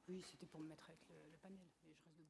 Oui, c'était pour me mettre avec le panel, mais je reste debout.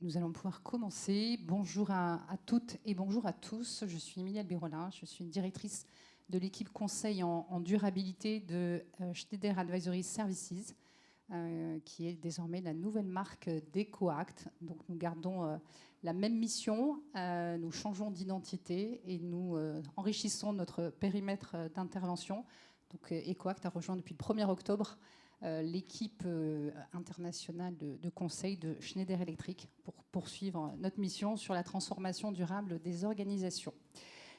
Nous allons pouvoir commencer. Bonjour à toutes et bonjour à tous. Je suis Emilie Albérolin, je suis directrice de l'équipe conseil en durabilité de Schneider Advisory Services, qui est désormais la nouvelle marque d'EcoAct. Donc nous gardons la même mission, nous changeons d'identité et nous enrichissons notre périmètre d'intervention. Donc EcoAct a rejoint depuis le 1er octobre l'équipe internationale de conseil de Schneider Electric pour poursuivre notre mission sur la transformation durable des organisations.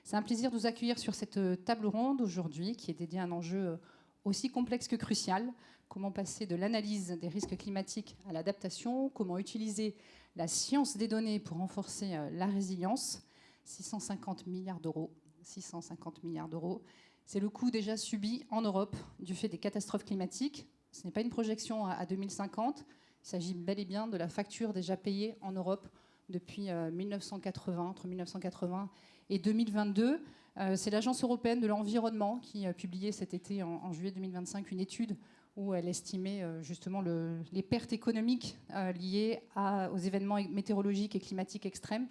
C'est un plaisir de vous accueillir sur cette table ronde aujourd'hui qui est dédiée à un enjeu aussi complexe que crucial. Comment passer de l'analyse des risques climatiques à l'adaptation, comment utiliser la science des données pour renforcer la résilience. 650 milliards d'euros. 650 milliards d'euros. C'est le coût déjà subi en Europe du fait des catastrophes climatiques. Ce n'est pas une projection à 2050. Il s'agit bel et bien de la facture déjà payée en Europe depuis 1980, entre 1980 et 2022. C'est l'Agence européenne de l'environnement qui a publié cet été, en juillet 2025, une étude où elle estimait justement les pertes économiques liées aux événements météorologiques et climatiques extrêmes.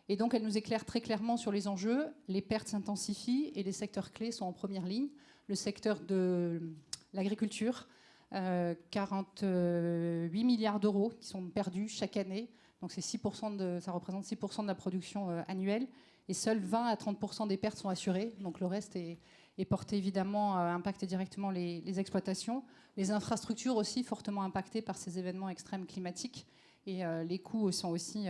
Et donc, elle nous éclaire très clairement sur les enjeux. Les pertes s'intensifient et les secteurs clés sont en première ligne. Le secteur de l'agriculture, 48 milliards d'euros qui sont perdus chaque année. Donc, ça représente 6% de la production annuelle. Et seuls 20 à 30% des pertes sont assurées. Donc, le reste est porté évidemment, impacte directement les exploitations. Les infrastructures aussi fortement impactées par ces événements extrêmes climatiques. Et les coûts sont aussi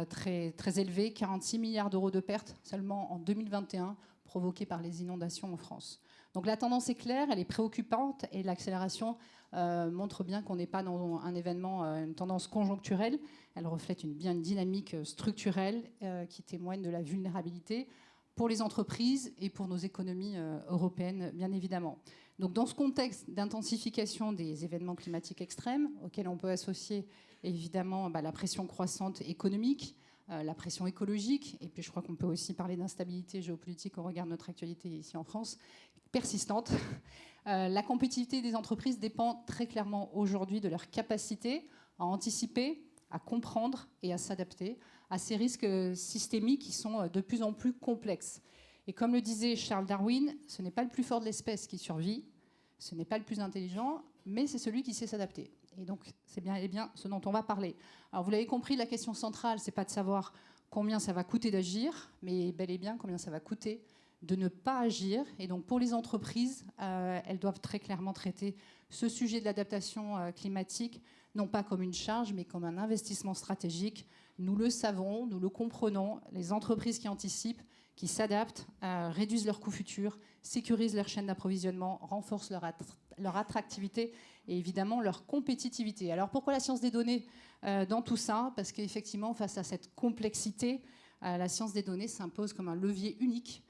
très, très élevés. 46 milliards d'euros de pertes seulement en 2021 provoquées par les inondations en France. Donc la tendance est claire, elle est préoccupante et l'accélération montre bien qu'on n'est pas dans un événement, une tendance conjoncturelle. Elle reflète bien une dynamique structurelle qui témoigne de la vulnérabilité pour les entreprises et pour nos économies européennes, bien évidemment. Donc dans ce contexte d'intensification des événements climatiques extrêmes, auxquels on peut associer évidemment la pression croissante économique, la pression écologique, et puis je crois qu'on peut aussi parler d'instabilité géopolitique au regard de notre actualité ici en France, persistante. La compétitivité des entreprises dépend très clairement aujourd'hui de leur capacité à anticiper, à comprendre et à s'adapter à ces risques systémiques qui sont de plus en plus complexes. Et comme le disait Charles Darwin, ce n'est pas le plus fort de l'espèce qui survit, ce n'est pas le plus intelligent, mais c'est celui qui sait s'adapter. Et donc, c'est bien et bien ce dont on va parler. Alors, vous l'avez compris, la question centrale, ce n'est pas de savoir combien ça va coûter d'agir, mais bel et bien combien ça va coûter de ne pas agir. Et donc, pour les entreprises, elles doivent très clairement traiter ce sujet de l'adaptation climatique, non pas comme une charge, mais comme un investissement stratégique. Nous le savons, nous le comprenons, les entreprises qui anticipent, qui s'adaptent, réduisent leurs coûts futurs, sécurisent leur chaîne d'approvisionnement, renforcent leur attractivité et évidemment leur compétitivité. Alors pourquoi la science des données dans tout ça? Parce qu'effectivement, face à cette complexité, la science des données s'impose comme un levier unique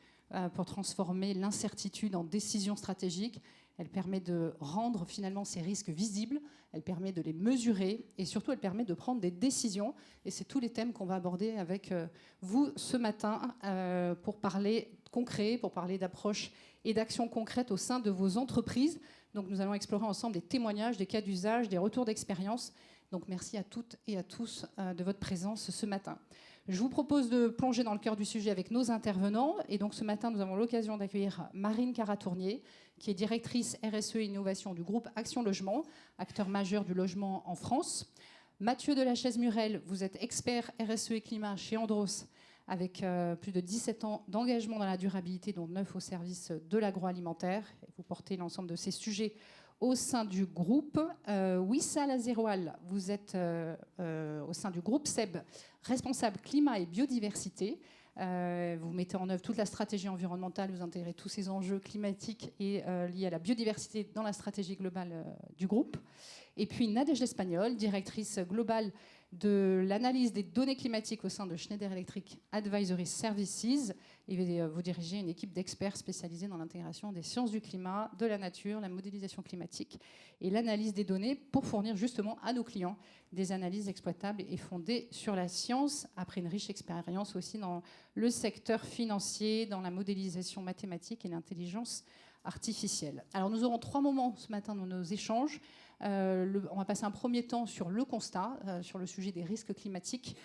pour transformer l'incertitude en décision stratégique. Elle permet de rendre finalement ces risques visibles, elle permet de les mesurer et surtout elle permet de prendre des décisions. Et c'est tous les thèmes qu'on va aborder avec vous ce matin pour parler concret, pour parler d'approches et d'actions concrètes au sein de vos entreprises. Donc nous allons explorer ensemble des témoignages, des cas d'usage, des retours d'expérience. Donc merci à toutes et à tous de votre présence ce matin. Je vous propose de plonger dans le cœur du sujet avec nos intervenants. Et donc ce matin, nous avons l'occasion d'accueillir Marine Caratournier, qui est directrice RSE et Innovation du groupe Action Logement, acteur majeur du logement en France. Mathieu Delachaise-Murel, vous êtes expert RSE et climat chez Andros, avec plus de 17 ans d'engagement dans la durabilité, dont 9 au service de l'agroalimentaire. Vous portez l'ensemble de ces sujets au sein du groupe. Wissal Azeroual, vous êtes au sein du groupe SEB, responsable climat et biodiversité. Vous mettez en œuvre toute la stratégie environnementale, vous intégrez tous ces enjeux climatiques et liés à la biodiversité dans la stratégie globale du groupe. Et puis Nadège Espagnol, directrice globale de l'analyse des données climatiques au sein de Schneider Electric Advisory Services. Et vous dirigez une équipe d'experts spécialisés dans l'intégration des sciences du climat, de la nature, la modélisation climatique et l'analyse des données pour fournir justement à nos clients des analyses exploitables et fondées sur la science, après une riche expérience aussi dans le secteur financier, dans la modélisation mathématique et l'intelligence artificielle. Alors nous aurons 3 moments ce matin dans nos échanges. On va passer un premier temps sur le constat, sur le sujet des risques climatiques,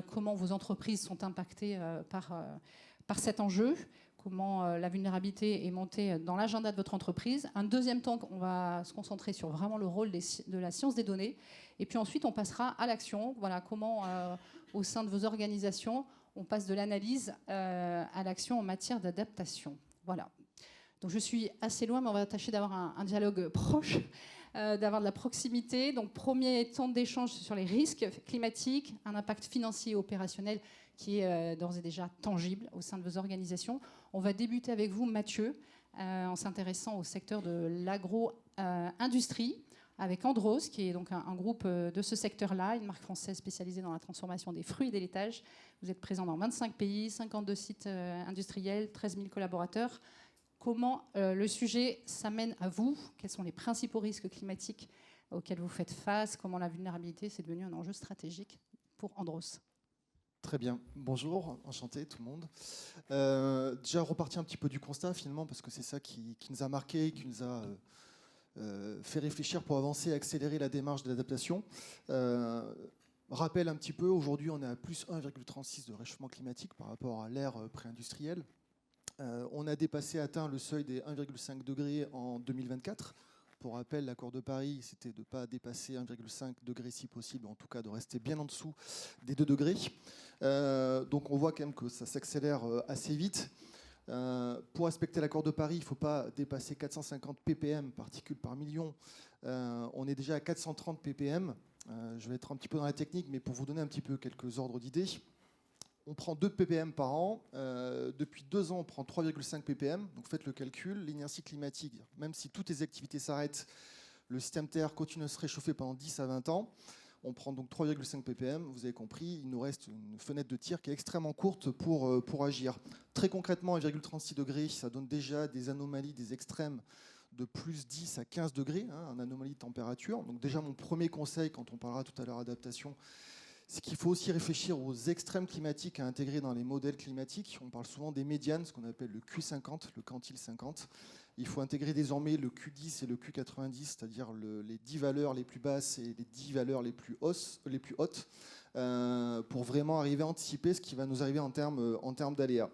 comment vos entreprises sont impactées par cet enjeu, comment la vulnérabilité est montée dans l'agenda de votre entreprise. Un deuxième temps, on va se concentrer sur vraiment le rôle de la science des données. Et puis ensuite, on passera à l'action. Voilà, comment, au sein de vos organisations, on passe de l'analyse à l'action en matière d'adaptation. Voilà. Donc je suis assez loin, mais on va tâcher d'avoir un dialogue proche, d'avoir de la proximité. Donc premier temps d'échange sur les risques climatiques, un impact financier et opérationnel qui est d'ores et déjà tangible au sein de vos organisations. On va débuter avec vous, Mathieu, en s'intéressant au secteur de l'agro-industrie, avec Andros, qui est donc un groupe de ce secteur-là, une marque française spécialisée dans la transformation des fruits et des laitages. Vous êtes présent dans 25 pays, 52 sites industriels, 13 000 collaborateurs. Comment le sujet s'amène à vous? Quels sont les principaux risques climatiques auxquels vous faites face? Comment la vulnérabilité, c'est devenu un enjeu stratégique pour Andros? Très bien. Bonjour, enchanté tout le monde. Déjà repartir un petit peu du constat finalement, parce que c'est ça qui nous a marqué, qui nous a fait réfléchir pour avancer et accélérer la démarche d'adaptation. Rappel un petit peu, aujourd'hui on est à plus 1,36 de réchauffement climatique par rapport à l'ère pré-industrielle. On a atteint le seuil des 1,5 degrés en 2024. Pour rappel, l'accord de Paris, c'était de ne pas dépasser 1,5 degré si possible, en tout cas de rester bien en dessous des 2 degrés. Donc on voit quand même que ça s'accélère assez vite. Pour respecter l'accord de Paris, il ne faut pas dépasser 450 ppm, particules par million. On est déjà à 430 ppm. Je vais être un petit peu dans la technique, mais pour vous donner un petit peu quelques ordres d'idées. On prend 2 ppm par an. Depuis 2 ans, on prend 3,5 ppm. Donc faites le calcul. L'inertie climatique, même si toutes les activités s'arrêtent, le système Terre continue à se réchauffer pendant 10 à 20 ans. On prend donc 3,5 ppm. Vous avez compris, il nous reste une fenêtre de tir qui est extrêmement courte pour agir. Très concrètement, 1,36 degrés, ça donne déjà des anomalies, des extrêmes de plus 10 à 15 degrés, en anomalie de température. Donc déjà, mon premier conseil, quand on parlera tout à l'heure d'adaptation, c'est qu'il faut aussi réfléchir aux extrêmes climatiques à intégrer dans les modèles climatiques. On parle souvent des médianes, ce qu'on appelle le Q50, le quantile 50. Il faut intégrer désormais le Q10 et le Q90, c'est-à-dire les 10 valeurs les plus basses et les 10 valeurs les plus hautes, pour vraiment arriver à anticiper ce qui va nous arriver en termes d'aléas.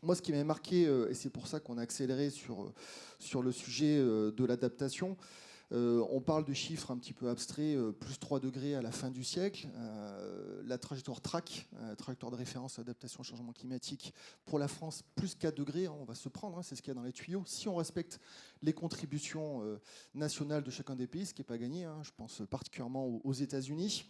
Moi, ce qui m'a marqué, et c'est pour ça qu'on a accéléré sur le sujet de l'adaptation, on parle de chiffres un petit peu abstraits, plus 3 degrés à la fin du siècle. La trajectoire TRAC, trajectoire de référence adaptation au changement climatique, pour la France, plus 4 degrés, on va se prendre, c'est ce qu'il y a dans les tuyaux. Si on respecte les contributions nationales de chacun des pays, ce qui n'est pas gagné, je pense particulièrement aux États-Unis,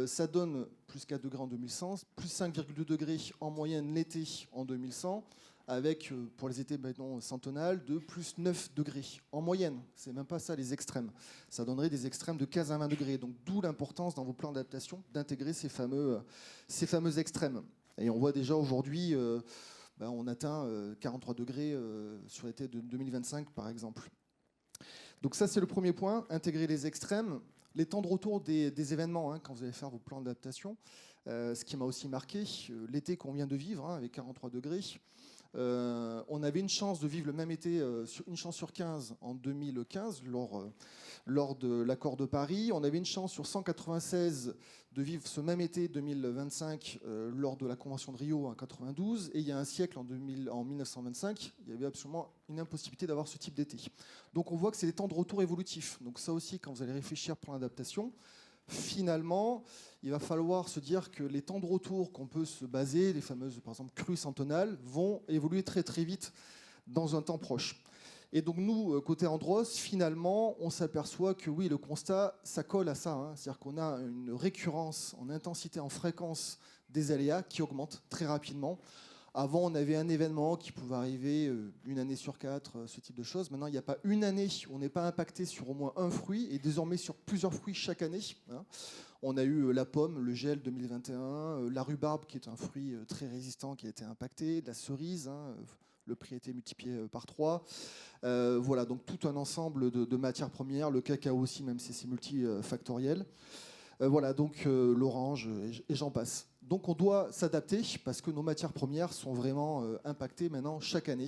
ça donne plus 4 degrés en 2100, plus 5,2 degrés en moyenne l'été en 2100, avec, pour les étés centenales, de plus 9 degrés en moyenne. C'est même pas ça les extrêmes. Ça donnerait des extrêmes de 15 à 20 degrés. Donc d'où l'importance dans vos plans d'adaptation d'intégrer ces fameux extrêmes. Et on voit déjà aujourd'hui, on atteint 43 degrés sur l'été de 2025 par exemple. Donc ça c'est le premier point, intégrer les extrêmes. Les temps de retour des événements, quand vous allez faire vos plans d'adaptation. Ce qui m'a aussi marqué, l'été qu'on vient de vivre, avec 43 degrés, on avait une chance de vivre le même été, une chance sur 15 en 2015, lors de l'accord de Paris. On avait une chance sur 196 de vivre ce même été 2025 lors de la Convention de Rio en 92. Et il y a un siècle, en 1925, il y avait absolument une impossibilité d'avoir ce type d'été. Donc on voit que c'est des temps de retour évolutifs. Donc ça aussi, quand vous allez réfléchir pour l'adaptation, finalement, il va falloir se dire que les temps de retour qu'on peut se baser, les fameuses, par exemple, crues centenales, vont évoluer très très vite dans un temps proche. Et donc nous, côté Andros, finalement, on s'aperçoit que oui, le constat, ça colle à ça. C'est-à-dire qu'on a une récurrence en intensité, en fréquence des aléas qui augmente très rapidement. Avant, on avait un événement qui pouvait arriver une année sur 4, ce type de choses. Maintenant, il n'y a pas une année où on n'est pas impacté sur au moins un fruit, et désormais sur plusieurs fruits chaque année. On a eu la pomme, le gel 2021, la rhubarbe, qui est un fruit très résistant, qui a été impacté, la cerise, le prix a été multiplié par 3. Voilà, donc tout un ensemble de matières premières, le cacao aussi, même si c'est multifactoriel. Voilà, donc l'orange, et j'en passe. Donc on doit s'adapter parce que nos matières premières sont vraiment impactées maintenant chaque année.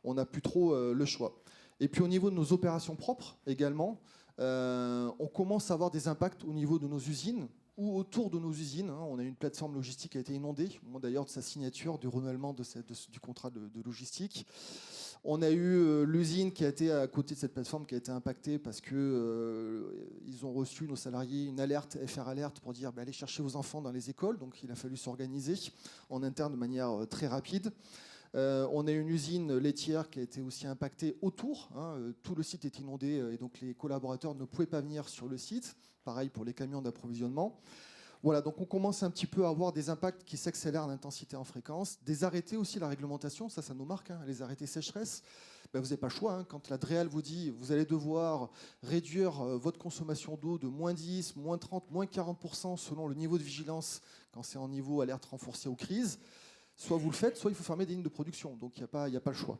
On n'a plus trop le choix. Et puis au niveau de nos opérations propres également, on commence à avoir des impacts au niveau de nos usines ou autour de nos usines. On a une plateforme logistique qui a été inondée, au moment d'ailleurs de sa signature, du renouvellement du contrat de logistique. On a eu l'usine qui a été à côté de cette plateforme qui a été impactée parce qu'ils ont reçu, nos salariés, une alerte, FR Alerte, pour dire allez chercher vos enfants dans les écoles. Donc il a fallu s'organiser en interne de manière très rapide. On a une usine laitière qui a été aussi impactée autour. Tout le site est inondé et donc les collaborateurs ne pouvaient pas venir sur le site. Pareil pour les camions d'approvisionnement. Voilà, donc on commence un petit peu à avoir des impacts qui s'accélèrent en intensité, en fréquence. Des arrêtés aussi, la réglementation, ça nous marque, les arrêtés sécheresse. Vous n'avez pas le choix. Quand la DREAL vous dit vous allez devoir réduire votre consommation d'eau de moins 10, moins 30, moins 40% selon le niveau de vigilance quand c'est en niveau alerte renforcée aux crises, soit vous le faites, soit il faut fermer des lignes de production. Donc il n'y a pas le choix.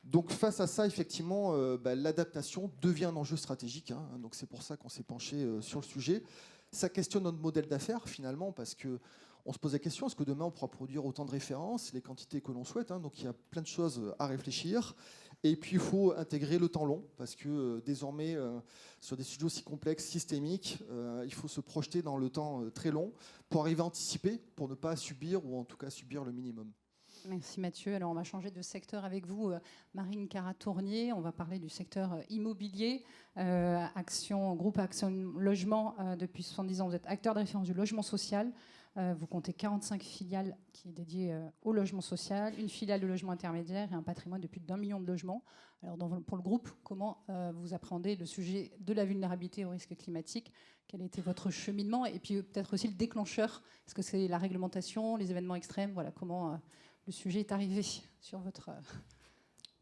Donc face à ça, effectivement, l'adaptation devient un enjeu stratégique. Donc c'est pour ça qu'on s'est penché sur le sujet. Ça questionne notre modèle d'affaires finalement parce qu'on se pose la question, est-ce que demain on pourra produire autant de références, les quantités que l'on souhaite, donc il y a plein de choses à réfléchir. Et puis il faut intégrer le temps long, parce que désormais, sur des sujets aussi complexes, systémiques, il faut se projeter dans le temps très long pour arriver à anticiper, pour ne pas subir, ou en tout cas subir le minimum. Merci Mathieu. Alors on va changer de secteur avec vous, Marine Caratournier. On va parler du secteur immobilier. Groupe Action Logement, depuis 70 ans, vous êtes acteur de référence du logement social. Vous comptez 45 filiales qui est dédiée au logement social, une filiale de logement intermédiaire et un patrimoine de plus d'1 million de logements. Alors pour le groupe, comment vous appréhendez le sujet de la vulnérabilité au risque climatique? Quel était votre cheminement? Et puis peut-être aussi le déclencheur. Est-ce que c'est la réglementation, les événements extrêmes? Voilà, comment le sujet est arrivé sur votre...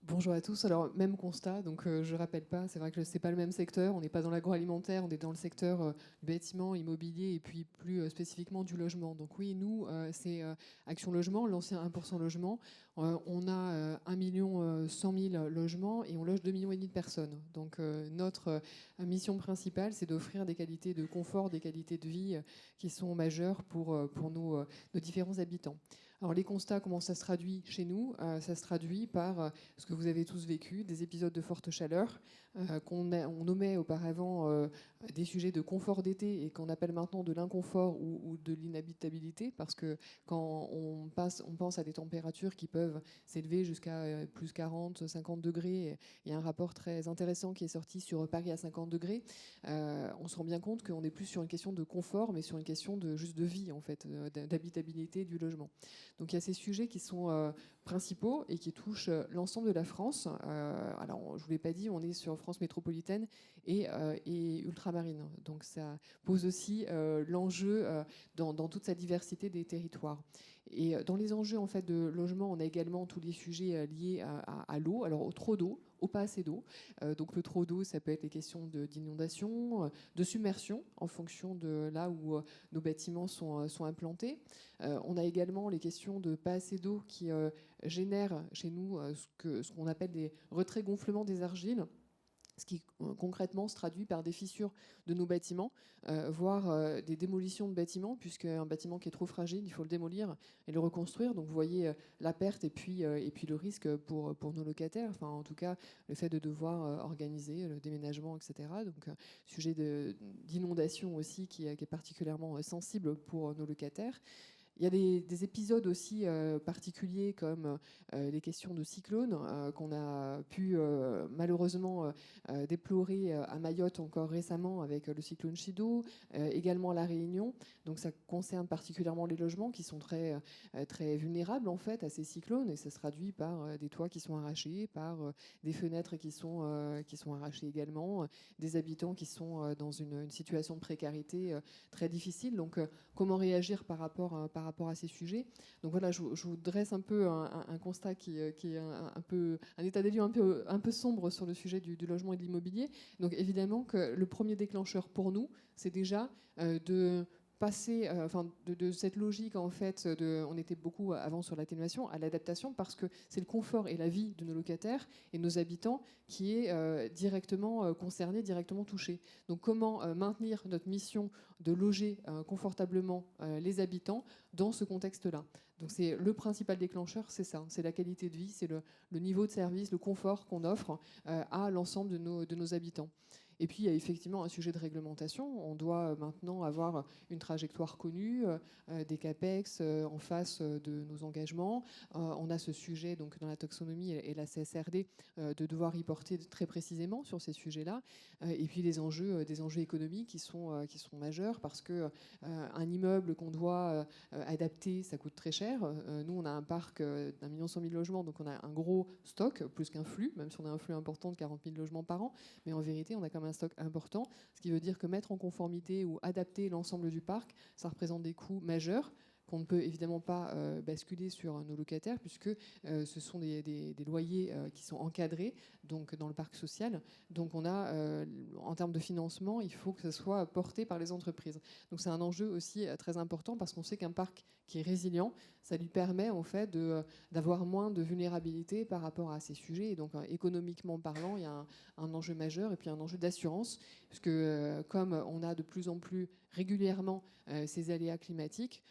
Bonjour à tous. Alors, même constat, donc je ne rappelle pas, c'est vrai que ce n'est pas le même secteur, on n'est pas dans l'agroalimentaire, on est dans le secteur du bâtiment, immobilier et puis plus spécifiquement du logement. Donc oui, nous, c'est Action Logement, l'ancien 1% logement. On a 1 100 000 logements et on loge 2,5 millions de personnes. Donc notre mission principale, c'est d'offrir des qualités de confort, des qualités de vie qui sont majeures pour nos différents habitants. Alors les constats, comment ça se traduit chez nous? Ça se traduit par ce que vous avez tous vécu, des épisodes de forte chaleur, on nommait auparavant des sujets de confort d'été et qu'on appelle maintenant de l'inconfort ou de l'inhabitabilité, parce que quand on pense à des températures qui peuvent s'élever jusqu'à plus 40, 50 degrés, il y a un rapport très intéressant qui est sorti sur Paris à 50 degrés, on se rend bien compte qu'on n'est plus sur une question de confort, mais sur une question juste de vie, en fait, d'habitabilité du logement. Donc il y a ces sujets qui sont principaux et qui touchent l'ensemble de la France. Alors, je ne vous l'ai pas dit, on est sur France métropolitaine et ultramarine. Donc ça pose aussi l'enjeu dans toute sa diversité des territoires. Et dans les enjeux en fait, de logement, on a également tous les sujets liés à l'eau. Alors au trop d'eau, au pas assez d'eau. Donc le trop d'eau, ça peut être les questions d'inondation, de submersion, en fonction de là où nos bâtiments sont implantés. On a également les questions de pas assez d'eau qui génèrent chez nous ce qu'on appelle des retraits-gonflements des argiles, ce qui concrètement se traduit par des fissures de nos bâtiments, voire des démolitions de bâtiments, puisqu'un bâtiment qui est trop fragile, il faut le démolir et le reconstruire. Donc vous voyez la perte et puis le risque pour nos locataires, enfin en tout cas le fait de devoir organiser le déménagement, etc. Donc sujet d'inondation aussi qui est particulièrement sensible pour nos locataires. Il y a des épisodes aussi particuliers comme les questions de cyclones qu'on a pu malheureusement déplorer à Mayotte encore récemment avec le cyclone Chido, également à La Réunion. Donc ça concerne particulièrement les logements qui sont très, très vulnérables en fait à ces cyclones et ça se traduit par des toits qui sont arrachés, par des fenêtres qui sont arrachées également, des habitants qui sont dans une situation de précarité très difficile. Donc comment réagir par rapport à ces sujets? Donc voilà, je vous dresse un peu un constat qui est un état des lieux un peu sombre sur le sujet du logement et de l'immobilier. Donc évidemment que le premier déclencheur pour nous, c'est déjà de passer de cette logique en fait on était beaucoup avant sur l'atténuation à l'adaptation parce que c'est le confort et la vie de nos locataires et nos habitants qui est directement concerné, directement touché. Donc comment maintenir notre mission de loger confortablement les habitants dans ce contexte-là. Donc c'est le principal déclencheur, c'est ça, c'est la qualité de vie, c'est le niveau de service, le confort qu'on offre à l'ensemble de nos habitants. Et puis, il y a effectivement un sujet de réglementation. On doit maintenant avoir une trajectoire connue, des CAPEX en face de nos engagements. On a ce sujet donc, dans la taxonomie et la CSRD de devoir y porter très précisément sur ces sujets-là. Et puis, des enjeux économiques qui sont majeurs parce qu'un immeuble qu'on doit adapter, ça coûte très cher. Nous, on a un parc d'1 100 000 logements, donc on a un gros stock, plus qu'un flux, même si on a un flux important de 40 000 logements par an. Mais en vérité, on a quand même un stock important, ce qui veut dire que mettre en conformité ou adapter l'ensemble du parc, ça représente des coûts majeurs qu'on ne peut évidemment pas basculer sur nos locataires puisque ce sont des loyers qui sont encadrés donc dans le parc social. Donc on a, en termes de financement, il faut que ce soit porté par les entreprises. Donc c'est un enjeu aussi très important parce qu'on sait qu'un parc qui est résilient, ça lui permet en fait d'avoir moins de vulnérabilité par rapport à ces sujets. Et donc économiquement parlant, il y a un enjeu majeur et puis un enjeu d'assurance puisque comme on a de plus en plus régulièrement ces aléas climatiques,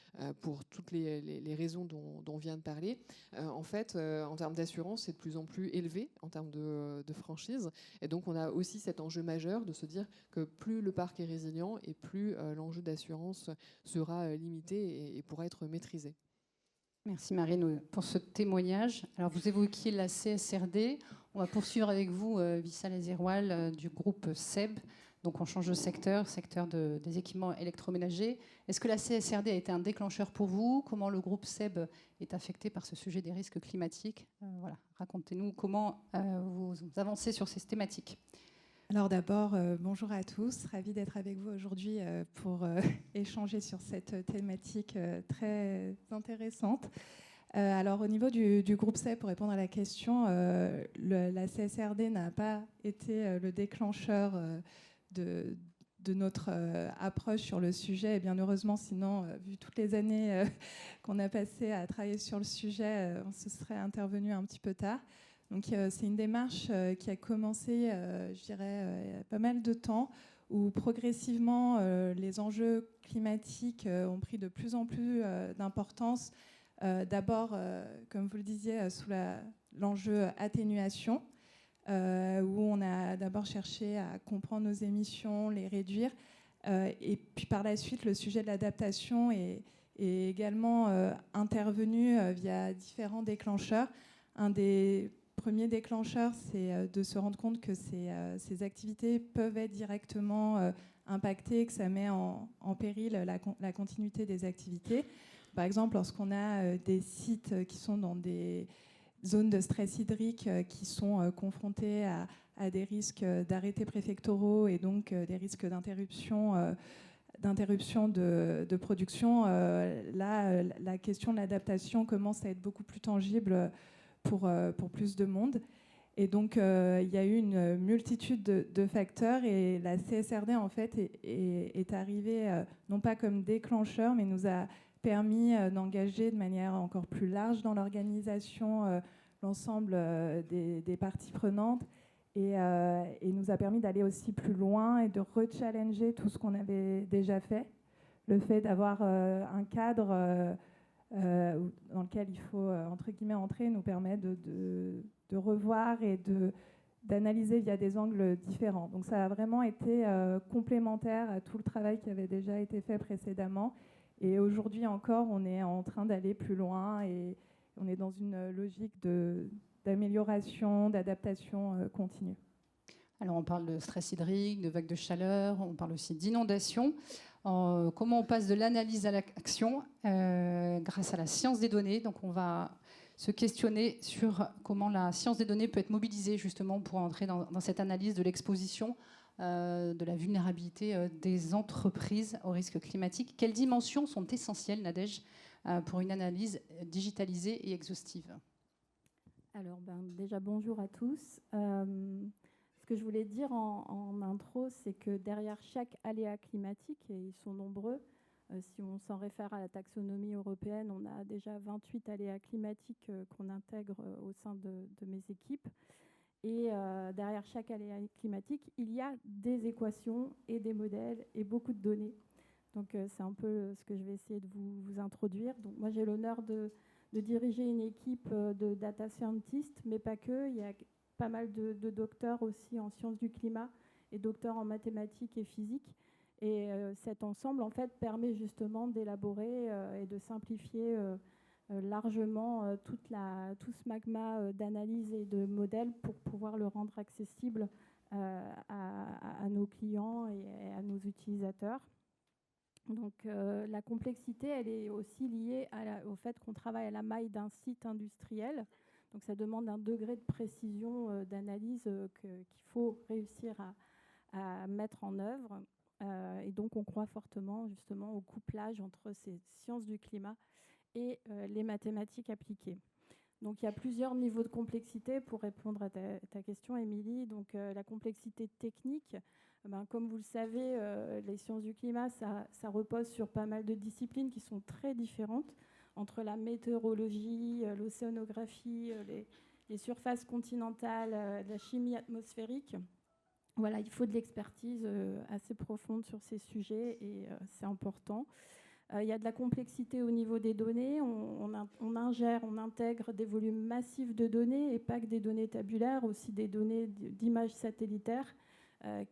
pour pour toutes les raisons dont on vient de parler. En fait, en termes d'assurance, c'est de plus en plus élevé en termes de franchise. Et donc, on a aussi cet enjeu majeur de se dire que plus le parc est résilient et plus l'enjeu d'assurance sera limité et pourra être maîtrisé. Merci Marine pour ce témoignage. Alors vous évoquiez la CSRD. On va poursuivre avec vous, Vissal Aziroual, du groupe SEB. Donc on change de secteur des équipements électroménagers. Est-ce que la CSRD a été un déclencheur pour vous? Comment le groupe SEB est affecté par ce sujet des risques climatiques? Voilà. Racontez-nous comment vous avancez sur ces thématiques. Alors d'abord, bonjour à tous. Ravie d'être avec vous aujourd'hui pour échanger sur cette thématique très intéressante. Alors au niveau du groupe SEB, pour répondre à la question, la CSRD n'a pas été le déclencheur de notre approche sur le sujet. Et bien heureusement, sinon, vu toutes les années qu'on a passées à travailler sur le sujet, on se serait intervenu un petit peu tard. Donc c'est une démarche qui a commencé, je dirais, il y a pas mal de temps, où progressivement les enjeux climatiques ont pris de plus en plus d'importance. D'abord, comme vous le disiez, sous l'enjeu atténuation, où on a d'abord cherché à comprendre nos émissions, les réduire, et puis par la suite, le sujet de l'adaptation est également intervenu via différents déclencheurs. Un des premier déclencheur, c'est de se rendre compte que ces activités peuvent être directement impactées, que ça met en péril la continuité des activités. Par exemple, lorsqu'on a des sites qui sont dans des zones de stress hydrique qui sont confrontés à des risques d'arrêtés préfectoraux et donc des risques d'interruption de production, là, la question de l'adaptation commence à être beaucoup plus tangible pour plus de monde. Et donc, il y a eu une multitude de facteurs et la CSRD, en fait, est arrivée, non pas comme déclencheur, mais nous a permis d'engager de manière encore plus large dans l'organisation l'ensemble des parties prenantes et nous a permis d'aller aussi plus loin et de rechallenger tout ce qu'on avait déjà fait. Le fait d'avoir un cadre dans lequel il faut, entre guillemets, entrer, nous permet de revoir et d'analyser via des angles différents. Donc ça a vraiment été complémentaire à tout le travail qui avait déjà été fait précédemment. Et aujourd'hui encore, on est en train d'aller plus loin et on est dans une logique d'amélioration, d'adaptation continue. Alors on parle de stress hydrique, de vagues de chaleur, on parle aussi d'inondations. Comment on passe de l'analyse à l'action grâce à la science des données. Donc on va se questionner sur comment la science des données peut être mobilisée justement pour entrer dans cette analyse de l'exposition, de la vulnérabilité des entreprises aux risques climatiques. Quelles dimensions sont essentielles, Nadège, pour une analyse digitalisée et exhaustive? Alors déjà bonjour à tous. Ce que je voulais dire en intro, c'est que derrière chaque aléa climatique, et ils sont nombreux, si on s'en réfère à la taxonomie européenne, on a déjà 28 aléas climatiques qu'on intègre au sein de mes équipes. Et derrière chaque aléa climatique, il y a des équations et des modèles et beaucoup de données. Donc c'est un peu ce que je vais essayer de vous introduire. Donc moi j'ai l'honneur de diriger une équipe de data scientists, mais pas que. Il y a pas mal de docteurs aussi en sciences du climat et docteurs en mathématiques et physique. Et cet ensemble, en fait, permet justement d'élaborer et de simplifier largement tout ce magma d'analyse et de modèles pour pouvoir le rendre accessible à nos clients et à nos utilisateurs. Donc la complexité, elle est aussi liée au fait qu'on travaille à la maille d'un site industriel. Donc ça demande un degré de précision d'analyse qu'il faut réussir à mettre en œuvre. Et donc on croit fortement justement au couplage entre ces sciences du climat et les mathématiques appliquées. Donc il y a plusieurs niveaux de complexité pour répondre à ta question, Émilie. Donc la complexité technique, comme vous le savez, les sciences du climat, ça repose sur pas mal de disciplines qui sont très différentes, entre la météorologie, l'océanographie, les surfaces continentales, la chimie atmosphérique. Voilà, il faut de l'expertise assez profonde sur ces sujets et c'est important. Il y a de la complexité au niveau des données. On ingère, on intègre des volumes massifs de données, et pas que des données tabulaires, aussi des données d'images satellitaires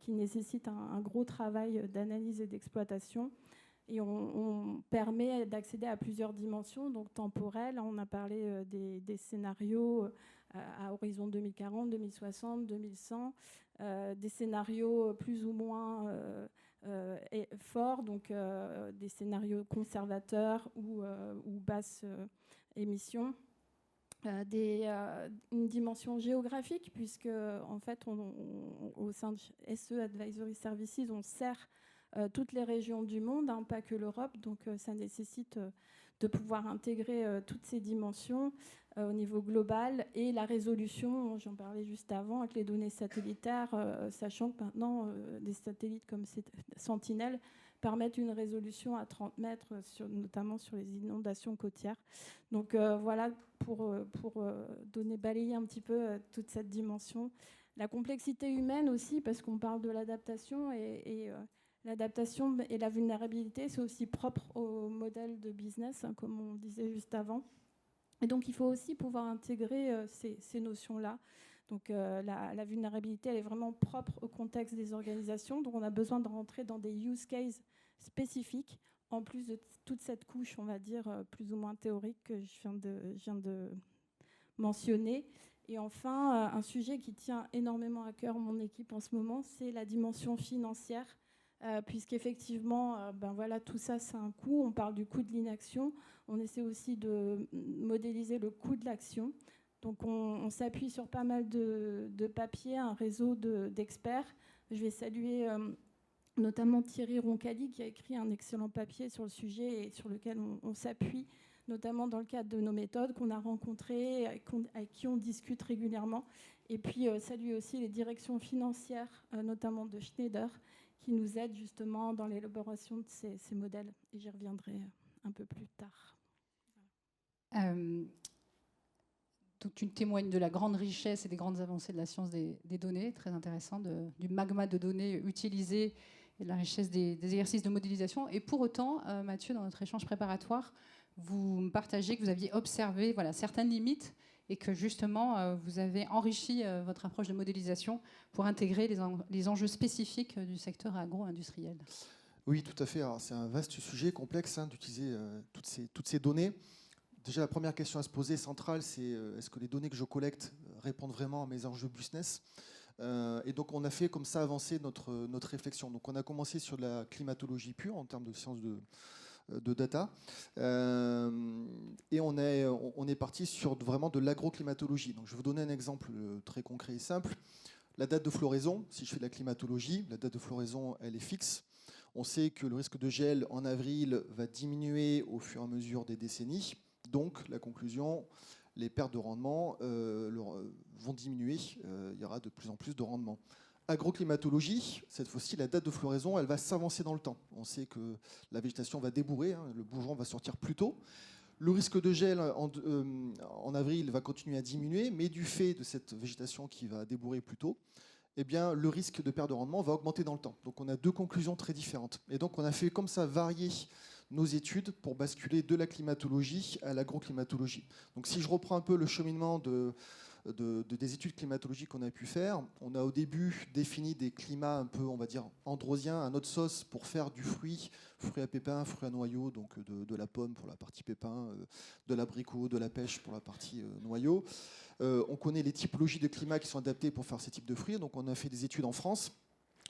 qui nécessitent un gros travail d'analyse et d'exploitation. Et on permet d'accéder à plusieurs dimensions, donc temporelles. On a parlé des scénarios à horizon 2040, 2060, 2100, des scénarios plus ou moins forts, donc des scénarios conservateurs ou basse émission. Une dimension géographique, puisque en fait, au sein de SE Advisory Services, on sert toutes les régions du monde, hein, pas que l'Europe. Donc ça nécessite de pouvoir intégrer toutes ces dimensions au niveau global. Et la résolution, j'en parlais juste avant, avec les données satellitaires, sachant que maintenant, des satellites comme Sentinel permettent une résolution à 30 mètres, notamment sur les inondations côtières. Donc voilà, pour balayer un petit peu toute cette dimension. La complexité humaine aussi, parce qu'on parle de l'adaptation, et l'adaptation et la vulnérabilité, c'est aussi propre au modèle de business, hein, comme on disait juste avant. Et donc, il faut aussi pouvoir intégrer ces notions-là. Donc, la vulnérabilité, elle est vraiment propre au contexte des organisations. Donc, on a besoin de rentrer dans des use cases spécifiques, en plus de toute cette couche, on va dire, plus ou moins théorique que je viens de mentionner. Et enfin, un sujet qui tient énormément à cœur mon équipe en ce moment, c'est la dimension financière. Puisqu'effectivement, voilà, tout ça, c'est un coût. On parle du coût de l'inaction. On essaie aussi de modéliser le coût de l'action. Donc, on s'appuie sur pas mal de papiers, un réseau d'experts. Je vais saluer notamment Thierry Roncalli, qui a écrit un excellent papier sur le sujet et sur lequel on s'appuie, notamment dans le cadre de nos méthodes qu'on a rencontrées, avec qui on discute régulièrement. Et puis, saluer aussi les directions financières, notamment de Schneider, qui nous aident justement dans l'élaboration de ces modèles. Et j'y reviendrai un peu plus tard. Donc tu témoignes de la grande richesse et des grandes avancées de la science des données, très intéressant, du magma de données utilisées et de la richesse des exercices de modélisation. Et pour autant, Mathieu, dans notre échange préparatoire, vous me partagez que vous aviez observé certaines limites et que justement, vous avez enrichi votre approche de modélisation pour intégrer les enjeux spécifiques du secteur agro-industriel. Oui, tout à fait. C'est un vaste sujet complexe d'utiliser toutes ces données. Déjà, la première question à se poser, centrale, c'est est-ce que les données que je collecte répondent vraiment à mes enjeux business ? Et donc, on a fait comme ça avancer notre réflexion. Donc, on a commencé sur de la climatologie pure en termes de sciences de data. Et on est parti sur vraiment de l'agroclimatologie. Donc, je vais vous donner un exemple très concret et simple. La date de floraison, si je fais de la climatologie, la date de floraison, elle est fixe. On sait que le risque de gel en avril va diminuer au fur et à mesure des décennies. Donc, la conclusion, les pertes de rendement vont diminuer. Il y aura de plus en plus de rendement. Agroclimatologie, cette fois-ci, la date de floraison, elle va s'avancer dans le temps. On sait que la végétation va débourrer, le bourgeon va sortir plus tôt. Le risque de gel en avril va continuer à diminuer, mais du fait de cette végétation qui va débourrer plus tôt, eh bien, le risque de perte de rendement va augmenter dans le temps. Donc, on a deux conclusions très différentes. Et donc, on a fait comme ça varier nos études pour basculer de la climatologie à l'agroclimatologie. Donc, si je reprends un peu le cheminement des études climatologiques qu'on a pu faire, on a au début défini des climats un peu, on va dire, androsiens, à notre sauce, pour faire du fruit à pépins, fruit à noyaux, donc de la pomme pour la partie pépins, de l'abricot, de la pêche pour la partie noyau. On connaît les typologies de climats qui sont adaptés pour faire ces types de fruits, donc on a fait des études en France